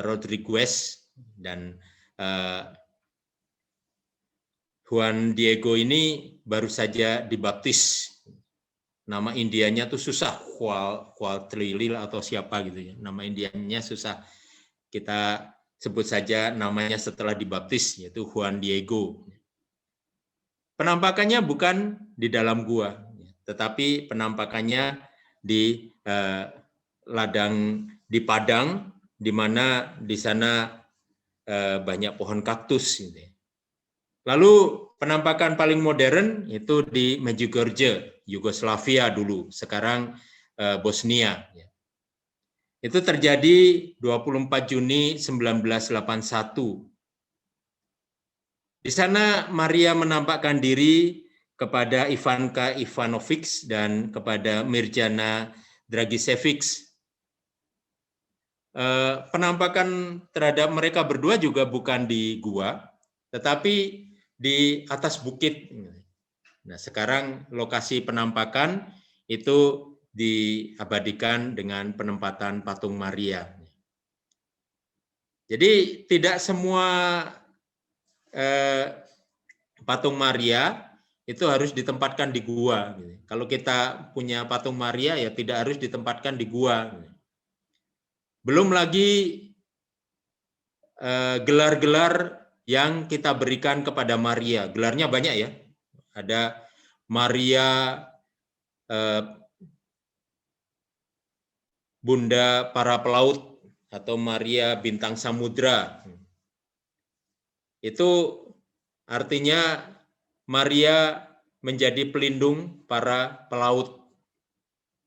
Rodriguez, dan Juan Diego ini baru saja dibaptis. Nama Indianya tuh susah, Quatrilil atau siapa gitu ya. Nama Indianya susah. Kita sebut saja namanya setelah dibaptis, yaitu Juan Diego. Penampakannya bukan di dalam gua, tetapi penampakannya di ladang di padang, di mana di sana banyak pohon kaktus. Lalu penampakan paling modern itu di Medjugorje, Yugoslavia dulu, sekarang Bosnia. Itu terjadi 24 Juni 1981. Di sana Maria menampakkan diri kepada Ivanka Ivanovic dan kepada Mirjana Dragicevic. Penampakan terhadap mereka berdua juga bukan di gua, tetapi di atas bukit. Nah, sekarang lokasi penampakan itu diabadikan dengan penempatan patung Maria. Jadi tidak semua patung Maria itu harus ditempatkan di gua. Kalau kita punya patung Maria ya tidak harus ditempatkan di gua. Belum lagi gelar-gelar yang kita berikan kepada Maria. Gelarnya banyak ya. Ada Maria Bunda para pelaut atau Maria bintang samudra. Itu artinya Maria menjadi pelindung para pelaut.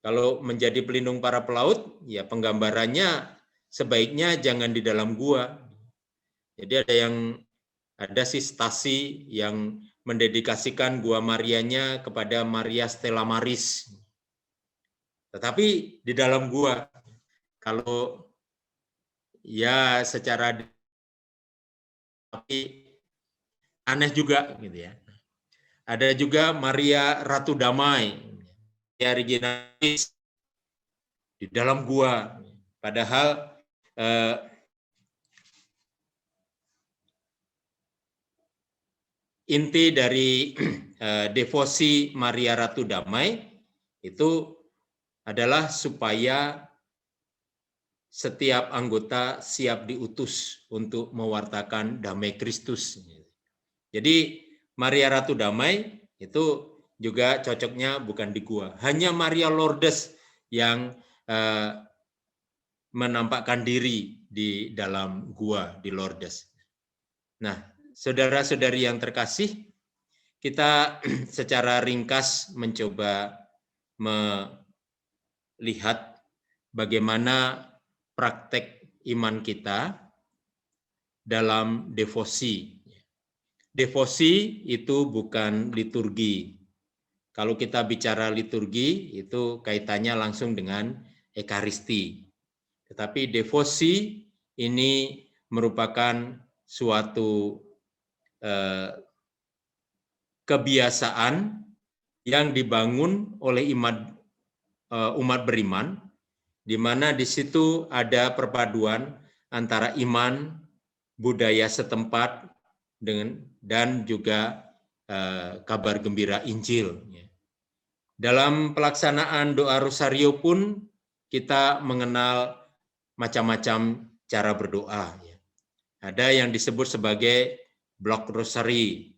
Kalau menjadi pelindung para pelaut, ya penggambarannya sebaiknya jangan di dalam gua. Jadi ada sih stasi yang mendedikasikan gua Marianya kepada Maria Stella Maris. Tetapi di dalam gua, kalau ya secara tapi aneh juga gitu ya. Ada juga Maria Ratu Damai, Maria Reginalis di dalam gua. Padahal inti dari devosi Maria Ratu Damai itu adalah supaya setiap anggota siap diutus untuk mewartakan damai Kristus. Jadi Maria Ratu Damai itu juga cocoknya bukan di gua. Hanya Maria Lourdes yang menampakkan diri di dalam gua di Lourdes. Nah, saudara-saudari yang terkasih, kita secara ringkas mencoba melihat bagaimana praktek iman kita dalam devosi. Devosi itu bukan liturgi. Kalau kita bicara liturgi, itu kaitannya langsung dengan Ekaristi. Tetapi devosi ini merupakan suatu kebiasaan yang dibangun oleh umat beriman, di mana di situ ada perpaduan antara iman, budaya setempat, dan juga kabar gembira Injil. Dalam pelaksanaan doa rosario pun kita mengenal macam-macam cara berdoa. Ada yang disebut sebagai blok rosary.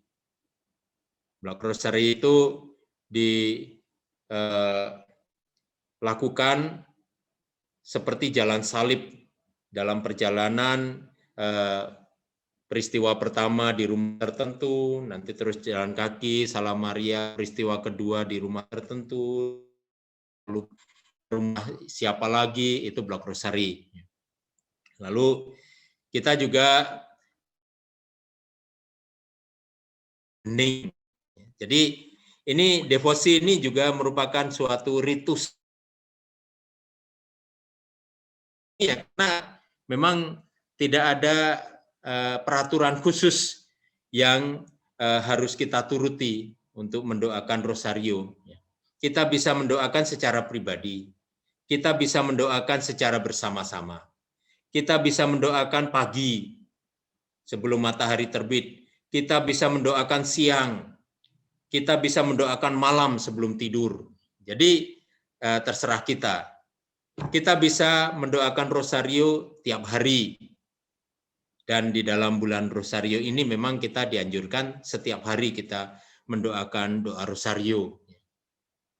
Blok rosary itu dilakukan seperti jalan salib dalam perjalanan peristiwa pertama di rumah tertentu, nanti terus jalan kaki, Salam Maria, peristiwa kedua di rumah tertentu, lalu rumah siapa lagi, itu blok rosary. Lalu kita juga jadi ini devosi ini juga merupakan suatu ritus. Ya, karena memang tidak ada peraturan khusus yang harus kita turuti untuk mendoakan rosario. Kita bisa mendoakan secara pribadi. kita bisa mendoakan secara bersama-sama. Kita bisa mendoakan pagi sebelum matahari terbit. Kita bisa mendoakan siang. Kita bisa mendoakan malam sebelum tidur. Jadi terserah kita. Kita bisa mendoakan rosario tiap hari. Dan di dalam bulan rosario ini memang kita dianjurkan setiap hari kita mendoakan doa rosario.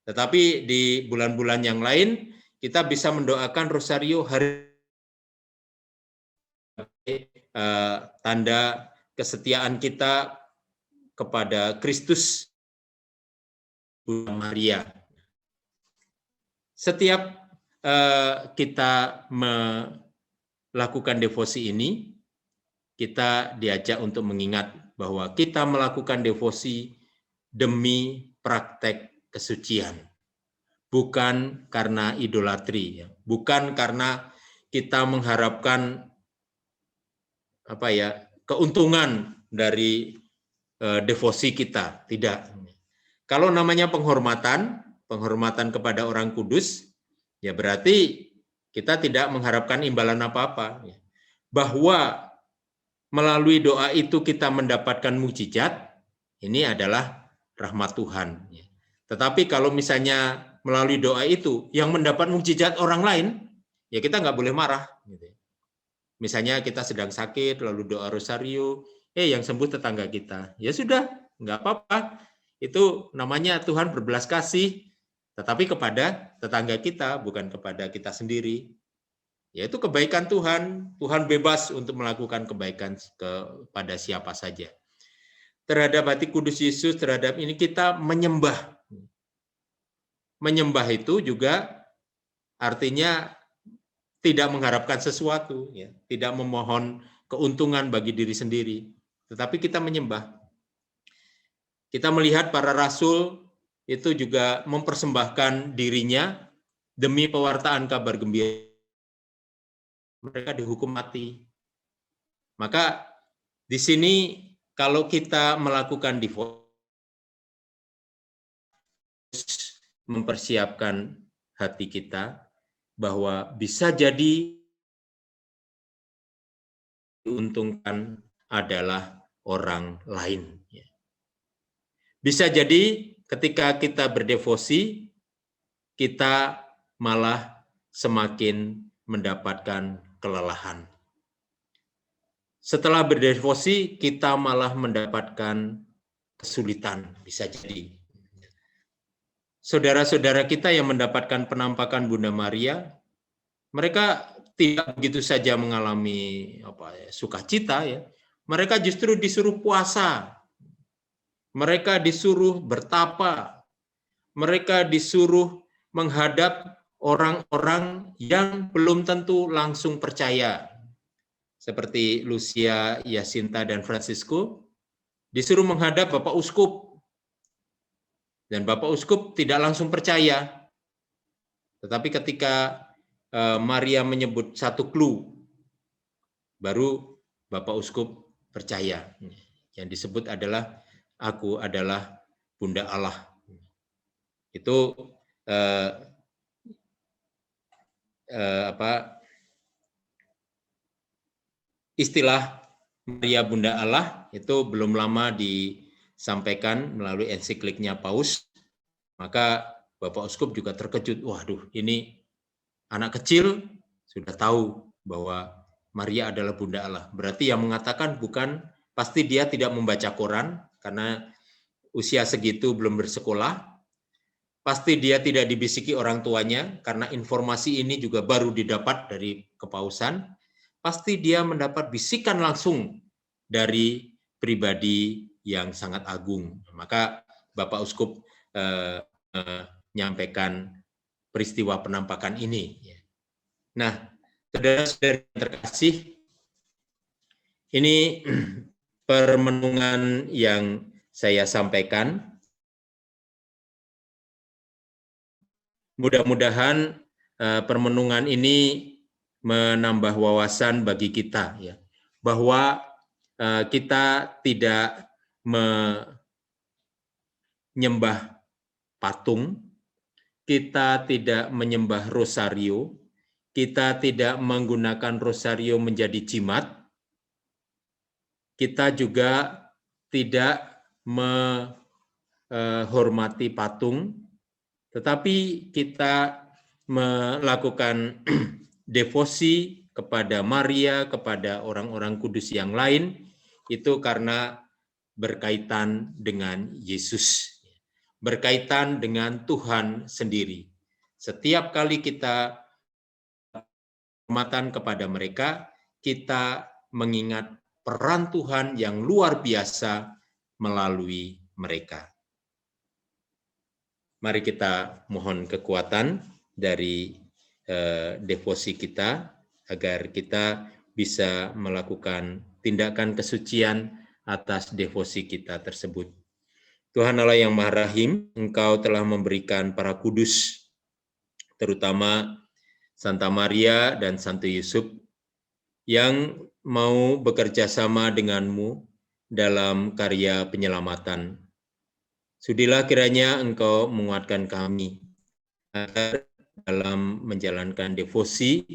Tetapi di bulan-bulan yang lain kita bisa mendoakan rosario hari tanda kesetiaan kita kepada Kristus Bunda Maria. Setiap kita melakukan devosi ini, kita diajak untuk mengingat bahwa kita melakukan devosi demi praktek kesucian, bukan karena idolatri, bukan karena kita mengharapkan keuntungan dari devosi kita, tidak. Kalau namanya penghormatan kepada orang kudus, ya berarti kita tidak mengharapkan imbalan apa-apa. Bahwa melalui doa itu kita mendapatkan mukjizat, ini adalah rahmat Tuhan. Tetapi kalau misalnya melalui doa itu yang mendapat mukjizat orang lain, ya kita nggak boleh marah. Misalnya kita sedang sakit, lalu doa rosario, yang sembuh tetangga kita. Ya sudah, nggak apa-apa. Itu namanya Tuhan berbelas kasih, tetapi kepada tetangga kita, bukan kepada kita sendiri. Yaitu kebaikan Tuhan. Tuhan bebas untuk melakukan kebaikan kepada siapa saja. Terhadap hati kudus Yesus, terhadap ini kita menyembah. Menyembah itu juga artinya tidak mengharapkan sesuatu, tidak memohon keuntungan bagi diri sendiri, tetapi kita menyembah. Kita melihat para rasul itu juga mempersembahkan dirinya demi pewartaan kabar gembira. Mereka dihukum mati. Maka di sini kalau kita melakukan devosi, mempersiapkan hati kita bahwa bisa jadi diuntungkan adalah orang lain. Bisa jadi ketika kita berdevosi, kita malah semakin mendapatkan kelelahan. Setelah berdevosi, kita malah mendapatkan kesulitan, bisa jadi. Saudara-saudara kita yang mendapatkan penampakan Bunda Maria, mereka tidak begitu saja mengalami sukacita, ya. Mereka justru disuruh puasa, mereka disuruh bertapa, mereka disuruh menghadap orang-orang yang belum tentu langsung percaya, seperti Lucia, Jacinta, dan Francisco, disuruh menghadap Bapak Uskup. Dan Bapak Uskup tidak langsung percaya. Tetapi ketika Maria menyebut satu clue, baru Bapak Uskup percaya. Yang disebut adalah, aku adalah Bunda Allah. Itu istilah Maria Bunda Allah itu belum lama disampaikan melalui ensikliknya Paus. Maka Bapak Uskup juga terkejut, waduh ini anak kecil sudah tahu bahwa Maria adalah Bunda Allah. Berarti yang mengatakan bukan, pasti dia tidak membaca Quran, karena usia segitu belum bersekolah. Pasti dia tidak dibisiki orang tuanya, karena informasi ini juga baru didapat dari kepausan. Pasti dia mendapat bisikan langsung dari pribadi yang sangat agung. Maka Bapak Uskup menyampaikan peristiwa penampakan ini. Nah, saudara-saudara terkasih, ini permenungan yang saya sampaikan. Mudah-mudahan permenungan ini menambah wawasan bagi kita, ya, bahwa kita tidak menyembah patung, kita tidak menyembah rosario, kita tidak menggunakan rosario menjadi jimat, kita juga tidak menghormati patung, tetapi kita melakukan devosi kepada Maria, kepada orang-orang kudus yang lain, itu karena berkaitan dengan Yesus, berkaitan dengan Tuhan sendiri. Setiap kali kita hormatan kepada mereka, kita mengingat peran Tuhan yang luar biasa melalui mereka. Mari kita mohon kekuatan dari devosi kita agar kita bisa melakukan tindakan kesucian atas devosi kita tersebut. Tuhan Allah yang Maha Rahim, Engkau telah memberikan para kudus, terutama Santa Maria dan Santo Yusuf, yang mau bekerja sama denganmu dalam karya penyelamatan. Sudilah kiranya Engkau menguatkan kami agar dalam menjalankan devosi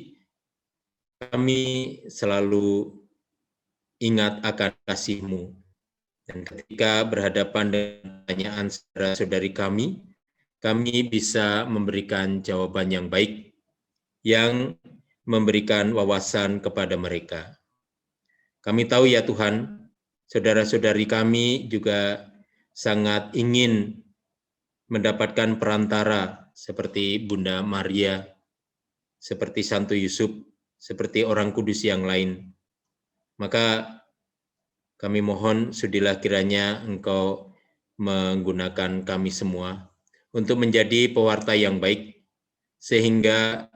kami selalu ingat akan kasih-Mu. Dan ketika berhadapan dengan pertanyaan saudara-saudari kami bisa memberikan jawaban yang baik, yang memberikan wawasan kepada mereka. Kami tahu ya Tuhan, saudara-saudari kami juga sangat ingin mendapatkan perantara seperti Bunda Maria, seperti Santo Yusuf, seperti orang kudus yang lain. Maka kami mohon sudilah kiranya Engkau menggunakan kami semua untuk menjadi pewarta yang baik, sehingga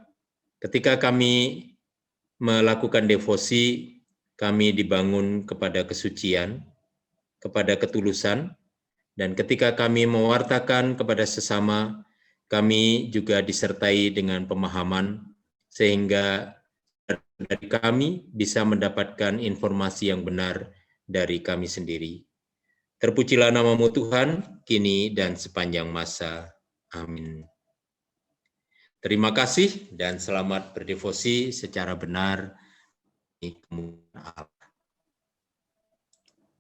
ketika kami melakukan devosi, kami dibangun kepada kesucian, kepada ketulusan, dan ketika kami mewartakan kepada sesama, kami juga disertai dengan pemahaman, sehingga dari kami bisa mendapatkan informasi yang benar dari kami sendiri. Terpujilah nama-Mu Tuhan, kini dan sepanjang masa. Amin. Terima kasih dan selamat berdevosi secara benar.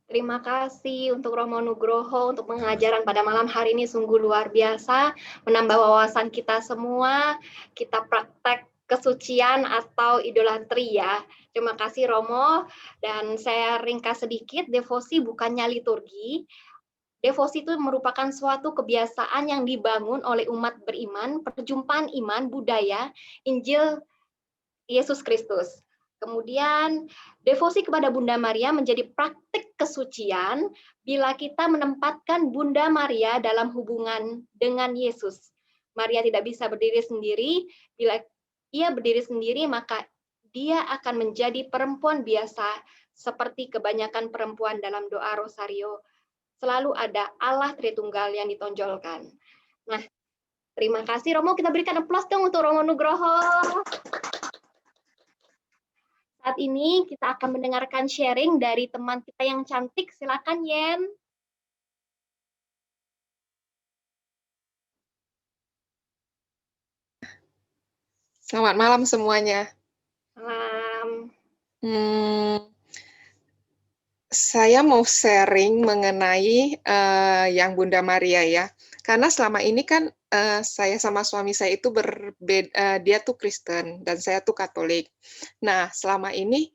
Terima kasih untuk Romo Nugroho untuk pengajaran pada malam hari ini sungguh luar biasa, menambah wawasan kita semua, kita praktek kesucian atau idolatri ya. Terima kasih Romo, dan saya ringkas sedikit, devosi bukannya liturgi. Devosi itu merupakan suatu kebiasaan yang dibangun oleh umat beriman, perjumpaan iman, budaya, Injil Yesus Kristus. Kemudian devosi kepada Bunda Maria menjadi praktik kesucian bila kita menempatkan Bunda Maria dalam hubungan dengan Yesus. Maria tidak bisa berdiri sendiri, bila ia berdiri sendiri maka dia akan menjadi perempuan biasa seperti kebanyakan perempuan dalam doa rosario. Selalu ada Allah Tritunggal yang ditonjolkan. Nah, terima kasih Romo, kita berikan aplaus dong untuk Romo Nugroho. Saat ini kita akan mendengarkan sharing dari teman kita yang cantik. Silakan Yen. Selamat malam semuanya. Malam. Saya mau sharing mengenai yang Bunda Maria ya. Karena selama ini kan saya sama suami saya itu berbeda, dia tuh Kristen dan saya tuh Katolik. Nah, selama ini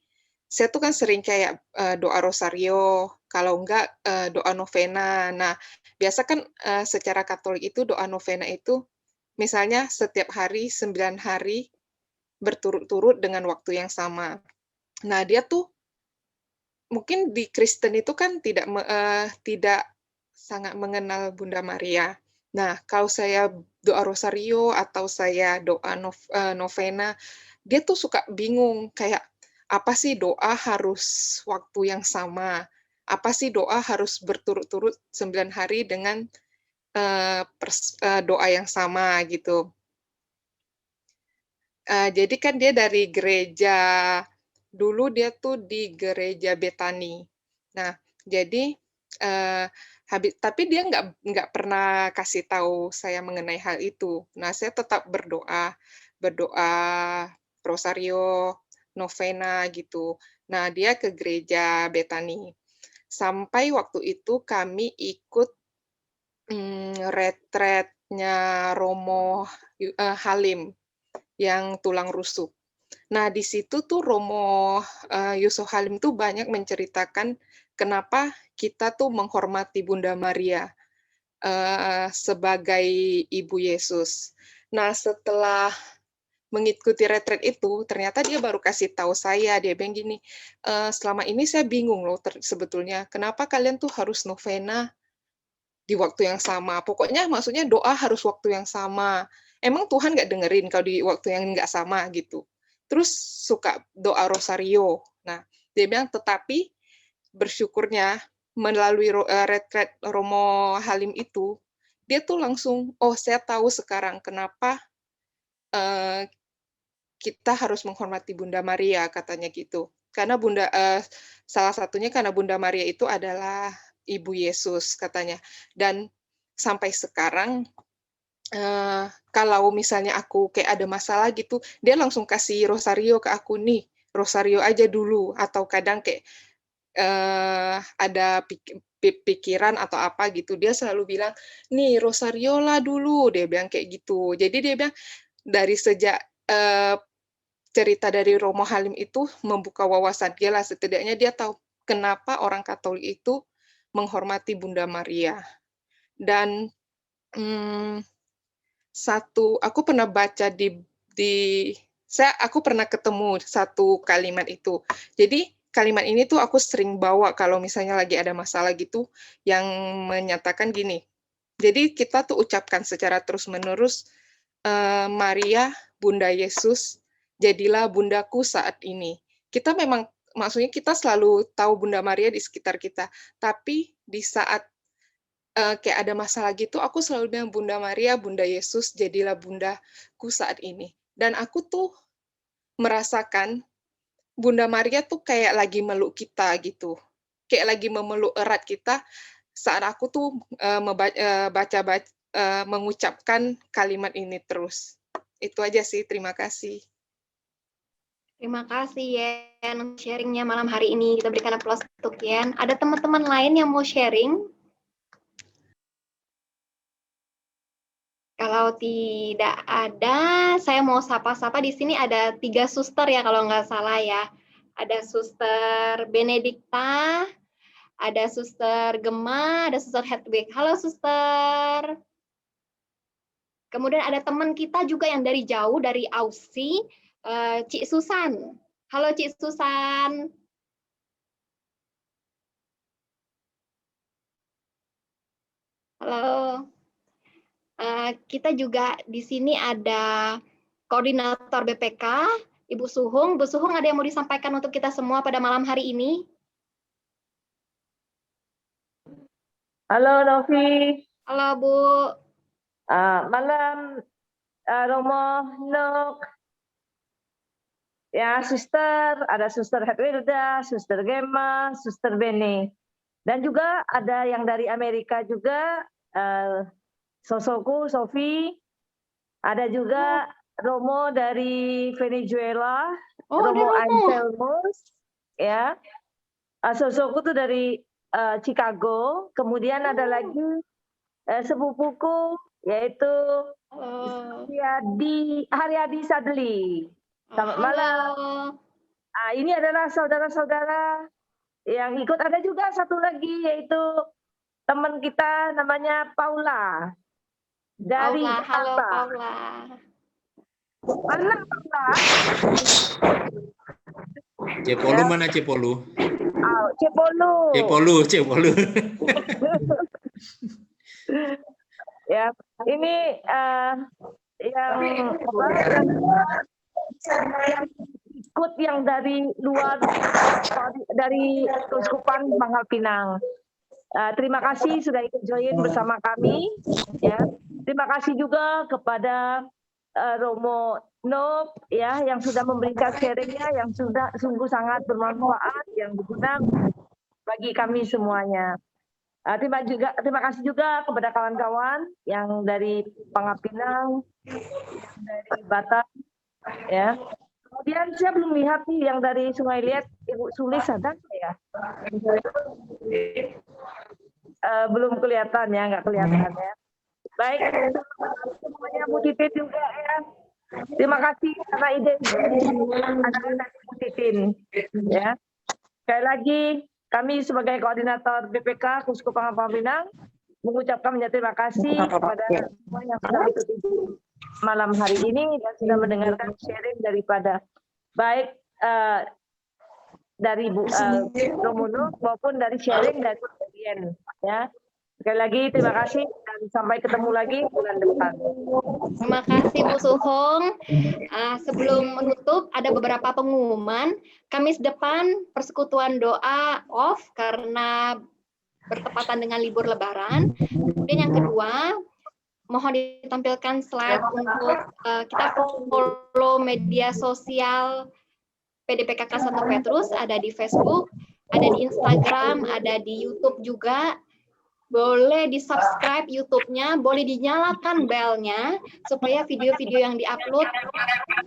saya tuh kan sering kayak doa rosario, kalau enggak doa novena. Nah, biasa kan secara Katolik itu doa novena itu misalnya setiap hari 9 hari berturut-turut dengan waktu yang sama. Nah, dia tuh mungkin di Kristen itu kan tidak sangat mengenal Bunda Maria. Nah, kalau saya doa rosario atau saya doa novena, dia tuh suka bingung kayak apa sih doa harus waktu yang sama? Apa sih doa harus berturut-turut 9 hari dengan doa yang sama gitu. Jadi kan dia dari gereja, dulu dia tuh di gereja Betani. Nah, jadi Tapi dia nggak pernah kasih tahu saya mengenai hal itu. Nah, saya tetap berdoa rosario, novena gitu. Nah, dia ke gereja Betani. Sampai waktu itu kami ikut retretnya Romo Halim yang tulang rusuk. Nah, di situ tuh Romo Yusuf Halim tuh banyak menceritakan kenapa kita tuh menghormati Bunda Maria sebagai Ibu Yesus. Nah, setelah mengikuti retret itu, ternyata dia baru kasih tahu saya, dia bilang gini, selama ini saya bingung loh sebetulnya, kenapa kalian tuh harus novena di waktu yang sama. Pokoknya maksudnya doa harus waktu yang sama. Emang Tuhan nggak dengerin kalau di waktu yang nggak sama gitu. Terus suka doa rosario. Nah, dia bilang tetapi bersyukurnya melalui retret Romo Halim itu, dia tuh langsung, oh saya tahu sekarang kenapa kita harus menghormati Bunda Maria, katanya gitu. Karena salah satunya karena Bunda Maria itu adalah Ibu Yesus, katanya. Dan sampai sekarang, kalau misalnya aku kayak ada masalah gitu, dia langsung kasih rosario ke aku, nih, rosario aja dulu. Atau kadang kayak ada pikiran atau apa gitu, dia selalu bilang, nih rosario lah dulu, dia bilang kayak gitu. Jadi dia bilang, dari sejak cerita dari Romo Halim itu membuka wawasan dia lah, setidaknya dia tahu kenapa orang Katolik itu menghormati Bunda Maria. Dan aku pernah baca aku pernah ketemu satu kalimat itu. Jadi kalimat ini tuh aku sering bawa kalau misalnya lagi ada masalah gitu, yang menyatakan gini. Jadi kita tuh ucapkan secara terus-menerus, Maria, Bunda Yesus, jadilah bundaku saat ini. Kita memang, maksudnya kita selalu tahu Bunda Maria di sekitar kita, tapi di saat kayak ada masalah gitu, aku selalu bilang Bunda Maria, Bunda Yesus, jadilah bundaku saat ini. Dan aku tuh merasakan Bunda Maria tuh kayak lagi meluk kita gitu, kayak lagi memeluk erat kita saat aku tuh mengucapkan kalimat ini terus. Itu aja sih, terima kasih. Terima kasih Yen untuk sharingnya malam hari ini. Kita berikan aplaus untuk Yen. Ada teman-teman lain yang mau sharing? Kalau tidak ada, saya mau sapa-sapa. Di sini ada 3 suster ya kalau nggak salah ya. Ada Suster Benedikta, ada Suster Gemma, ada Suster Hedwig. Halo Suster. Kemudian ada teman kita juga yang dari jauh, dari Aussie, Cik Susan. Halo Cik Susan. Halo. Kita juga di sini ada koordinator BPK, Ibu Suhung. Bu Suhung, ada yang mau disampaikan untuk kita semua pada malam hari ini? Halo Novi. Halo Bu. Malam Romo Nok. Ya, suster, ada Suster Hedwilda, Suster Gemma, Suster Beni. Dan juga ada yang dari Amerika juga, sosokku, Sofi. Ada juga Romo dari Venezuela, Romo Anselmus. Ya, sosokku tuh dari Chicago. Kemudian ada lagi sepupuku, yaitu Haryadi Sadli. Selamat malam. Ini adalah saudara-saudara yang ikut. Ada juga satu lagi, yaitu teman kita namanya Paula. Dari Halo Paula. Mana Paula? Cepolu mana Cepolu? Cepolu. Ya, ini yang ikut yang dari luar, dari Keuskupan Pangkal Pinang. Terima kasih sudah ikut join bersama kami. Ya, terima kasih juga kepada Romo Nop ya yang sudah memberikan sharingnya yang sudah sungguh sangat bermanfaat, yang berguna bagi kami semuanya. Terima kasih juga kepada kawan-kawan yang dari Pangkal Pinang, yang dari Batam, ya. Kemudian saya belum lihat nih yang dari Sungai Liat, Ibu Sulis ada nggak ya? Belum kelihatan ya, nggak kelihatan ya. Baik, semuanya Bu Titin juga ya. Terima kasih karena ide anak-anak Bu Titin. Ya. Sekali lagi, kami sebagai koordinator BPK Kuskupan Pangkal Pinang mengucapkan terima kasih kepada semua yang sudah mengikuti malam hari ini dan sudah mendengarkan sharing daripada baik dari Bu Romono maupun dari sharing dari Dian. Ya. Sekali lagi terima kasih dan sampai ketemu lagi bulan depan. Terima kasih Bu Suhong. Sebelum menutup ada beberapa pengumuman. Kamis depan persekutuan doa off karena bertepatan dengan libur Lebaran. Kemudian yang kedua, mohon ditampilkan slide untuk kita follow media sosial PDPKK Santo Petrus, ada di Facebook, ada di Instagram, ada di YouTube juga. Boleh di-subscribe YouTube-nya, boleh dinyalakan bell-nya supaya video-video yang di-upload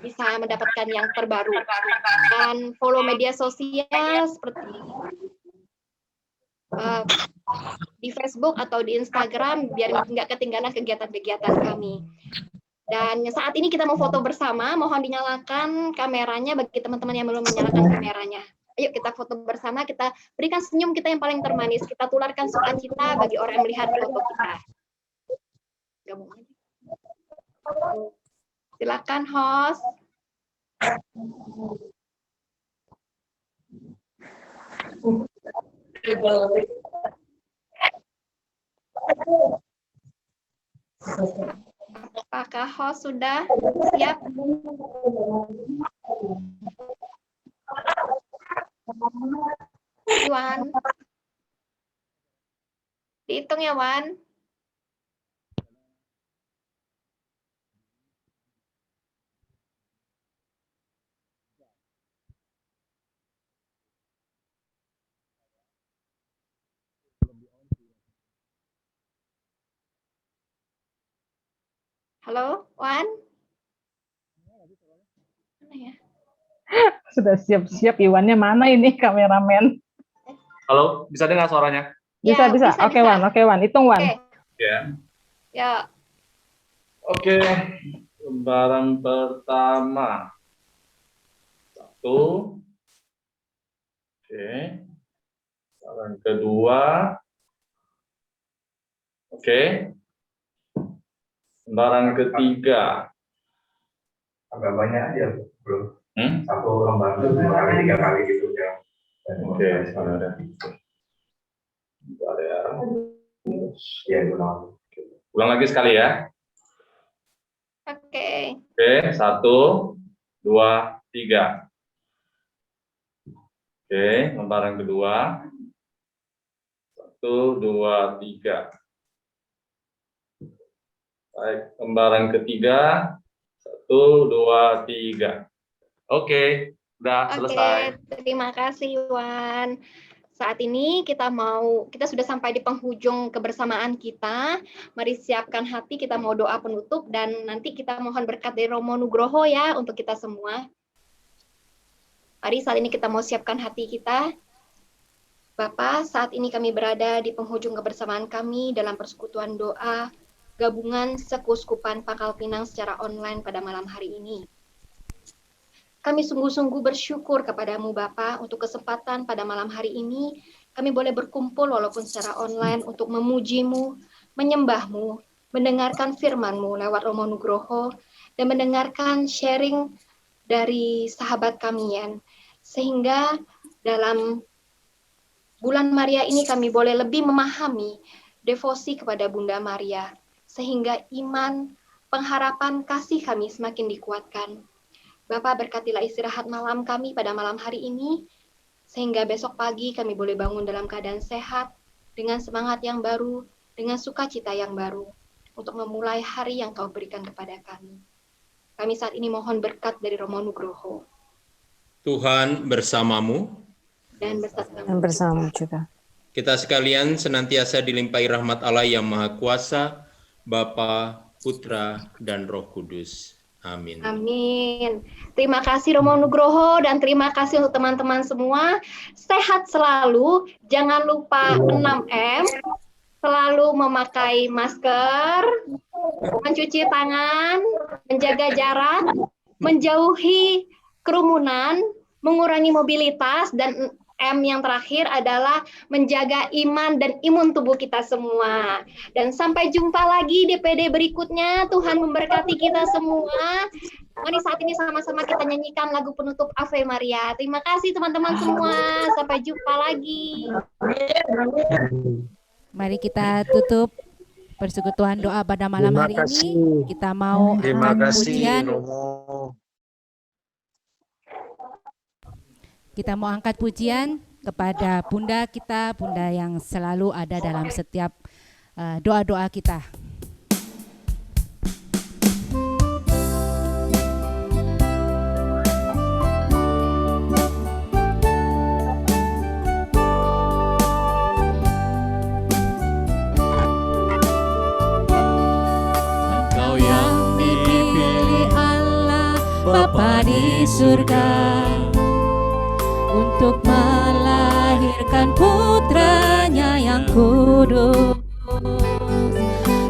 bisa mendapatkan yang terbaru. Dan follow media sosial seperti di Facebook atau di Instagram biar nggak ketinggalan kegiatan-kegiatan kami. Dan saat ini kita mau foto bersama, mohon dinyalakan kameranya bagi teman-teman yang belum menyalakan kameranya. Ayo kita foto bersama, kita berikan senyum kita yang paling termanis, kita tularkan sukacita bagi orang yang melihat foto kita. Gabung aja. Silakan host. Apakah host sudah siap? Wan, dihitung ya Wan. Halo, Wan? Mana ya? Sudah siap-siap, Iwannya mana ini kameramen? Halo, bisa dengar suaranya? Bisa. Oke, Wan. Hitung, Wan. Oke. Ya. Ya. Oke, lembaran pertama. 1. Oke. Lembaran kedua. Oke. Lembaran ketiga. Agak banyak aja, belum. Satu lembar itu 2 kali 3 kali gitu ya. Oke, ada. Ya, ulang lagi sekali ya. Oke. Oke, 1, 2, 3. Oke, lembaran kedua. 1, 2, 3. Baik, lembaran ketiga. 1, 2, 3. Oke, udah selesai. Terima kasih Wan. Saat ini kita sudah sampai di penghujung kebersamaan kita. Mari siapkan hati, kita mau doa penutup dan nanti kita mohon berkat dari Romo Nugroho ya untuk kita semua. Mari saat ini kita mau siapkan hati kita. Bapak, saat ini kami berada di penghujung kebersamaan kami dalam persekutuan doa gabungan Sekuskupan Pangkal Pinang secara online pada malam hari ini. Kami sungguh-sungguh bersyukur kepadamu Bapa untuk kesempatan pada malam hari ini kami boleh berkumpul walaupun secara online untuk memujimu, menyembahmu, mendengarkan firman-Mu lewat Romo Nugroho dan mendengarkan sharing dari sahabat kami Yan. Sehingga dalam bulan Maria ini kami boleh lebih memahami devosi kepada Bunda Maria sehingga iman, pengharapan, kasih kami semakin dikuatkan. Bapak berkatilah istirahat malam kami pada malam hari ini, sehingga besok pagi kami boleh bangun dalam keadaan sehat, dengan semangat yang baru, dengan sukacita yang baru, untuk memulai hari yang Kau berikan kepada kami. Kami saat ini mohon berkat dari Romo Nugroho. Tuhan bersamamu. Dan bersamamu Dan bersamamu juga. kita sekalian senantiasa dilimpahi rahmat Allah yang Maha Kuasa, Bapa, Putra, dan Roh Kudus. Amin. Amin. Terima kasih Romo Nugroho dan terima kasih untuk teman-teman semua. Sehat selalu, jangan lupa 6M, selalu memakai masker, mencuci tangan, menjaga jarak, menjauhi kerumunan, mengurangi mobilitas, dan M yang terakhir adalah menjaga iman dan imun tubuh kita semua. Dan sampai jumpa lagi di PD berikutnya. Tuhan memberkati kita semua. Mari saat ini sama-sama kita nyanyikan lagu penutup Ave Maria. Terima kasih teman-teman semua. Sampai jumpa lagi. Mari kita tutup persekutuan doa pada malam hari ini. Kita mau angkat pujian. Kita mau angkat pujian kepada Bunda kita, Bunda yang selalu ada dalam setiap doa-doa kita. Engkau yang dipilih Allah Bapa di surga untuk melahirkan putranya yang kudus.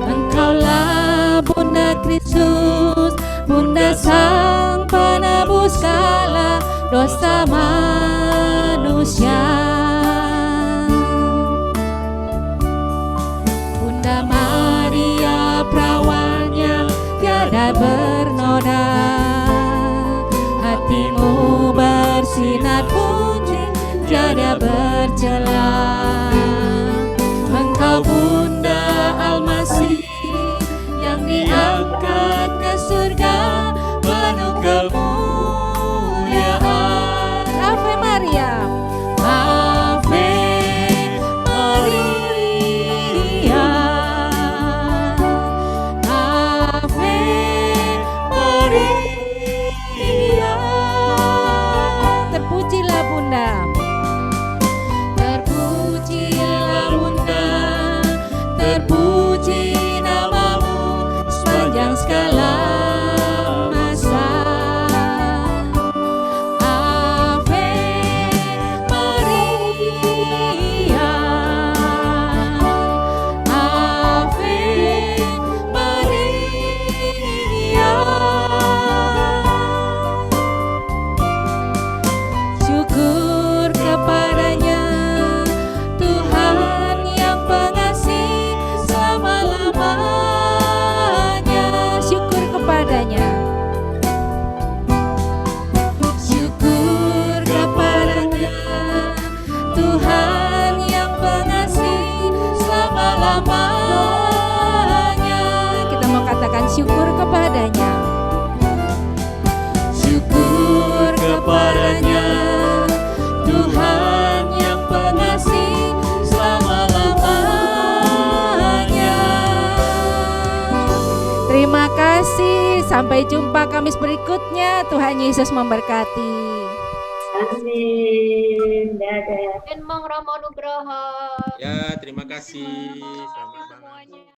Engkaulah Bunda Kristus, Bunda Sang Penebus segala dosa manusia. Bunda Maria perawannya tiada bernoda, hatimu bersinar putri tiada bercela. Engkau Bunda Almasih yang diangkat ke surga penuh kemuliaan. Ave Maria. Ave Maria, Ave Maria. Terpujilah Bunda. Terpujilah Bunda, terpuji namamu sepanjang segala masa. Ave Maria, Ave Maria. Syukur kepadanya Tuhan yang pengasih selama-lamanya. Syukur kepadanya. Syukur kepadanya Tuhan yang pengasih selama-lamanya. Kita mau katakan syukur kepadanya. Syukur kepadanya Tuhan yang pengasih selama-lamanya. Terima kasih. Sampai jumpa Kamis berikutnya. Tuhan Yesus memberkati. Amin. Dadah. Dan Mong Romo Nugroho. Ya, terima kasih. Selamat malam.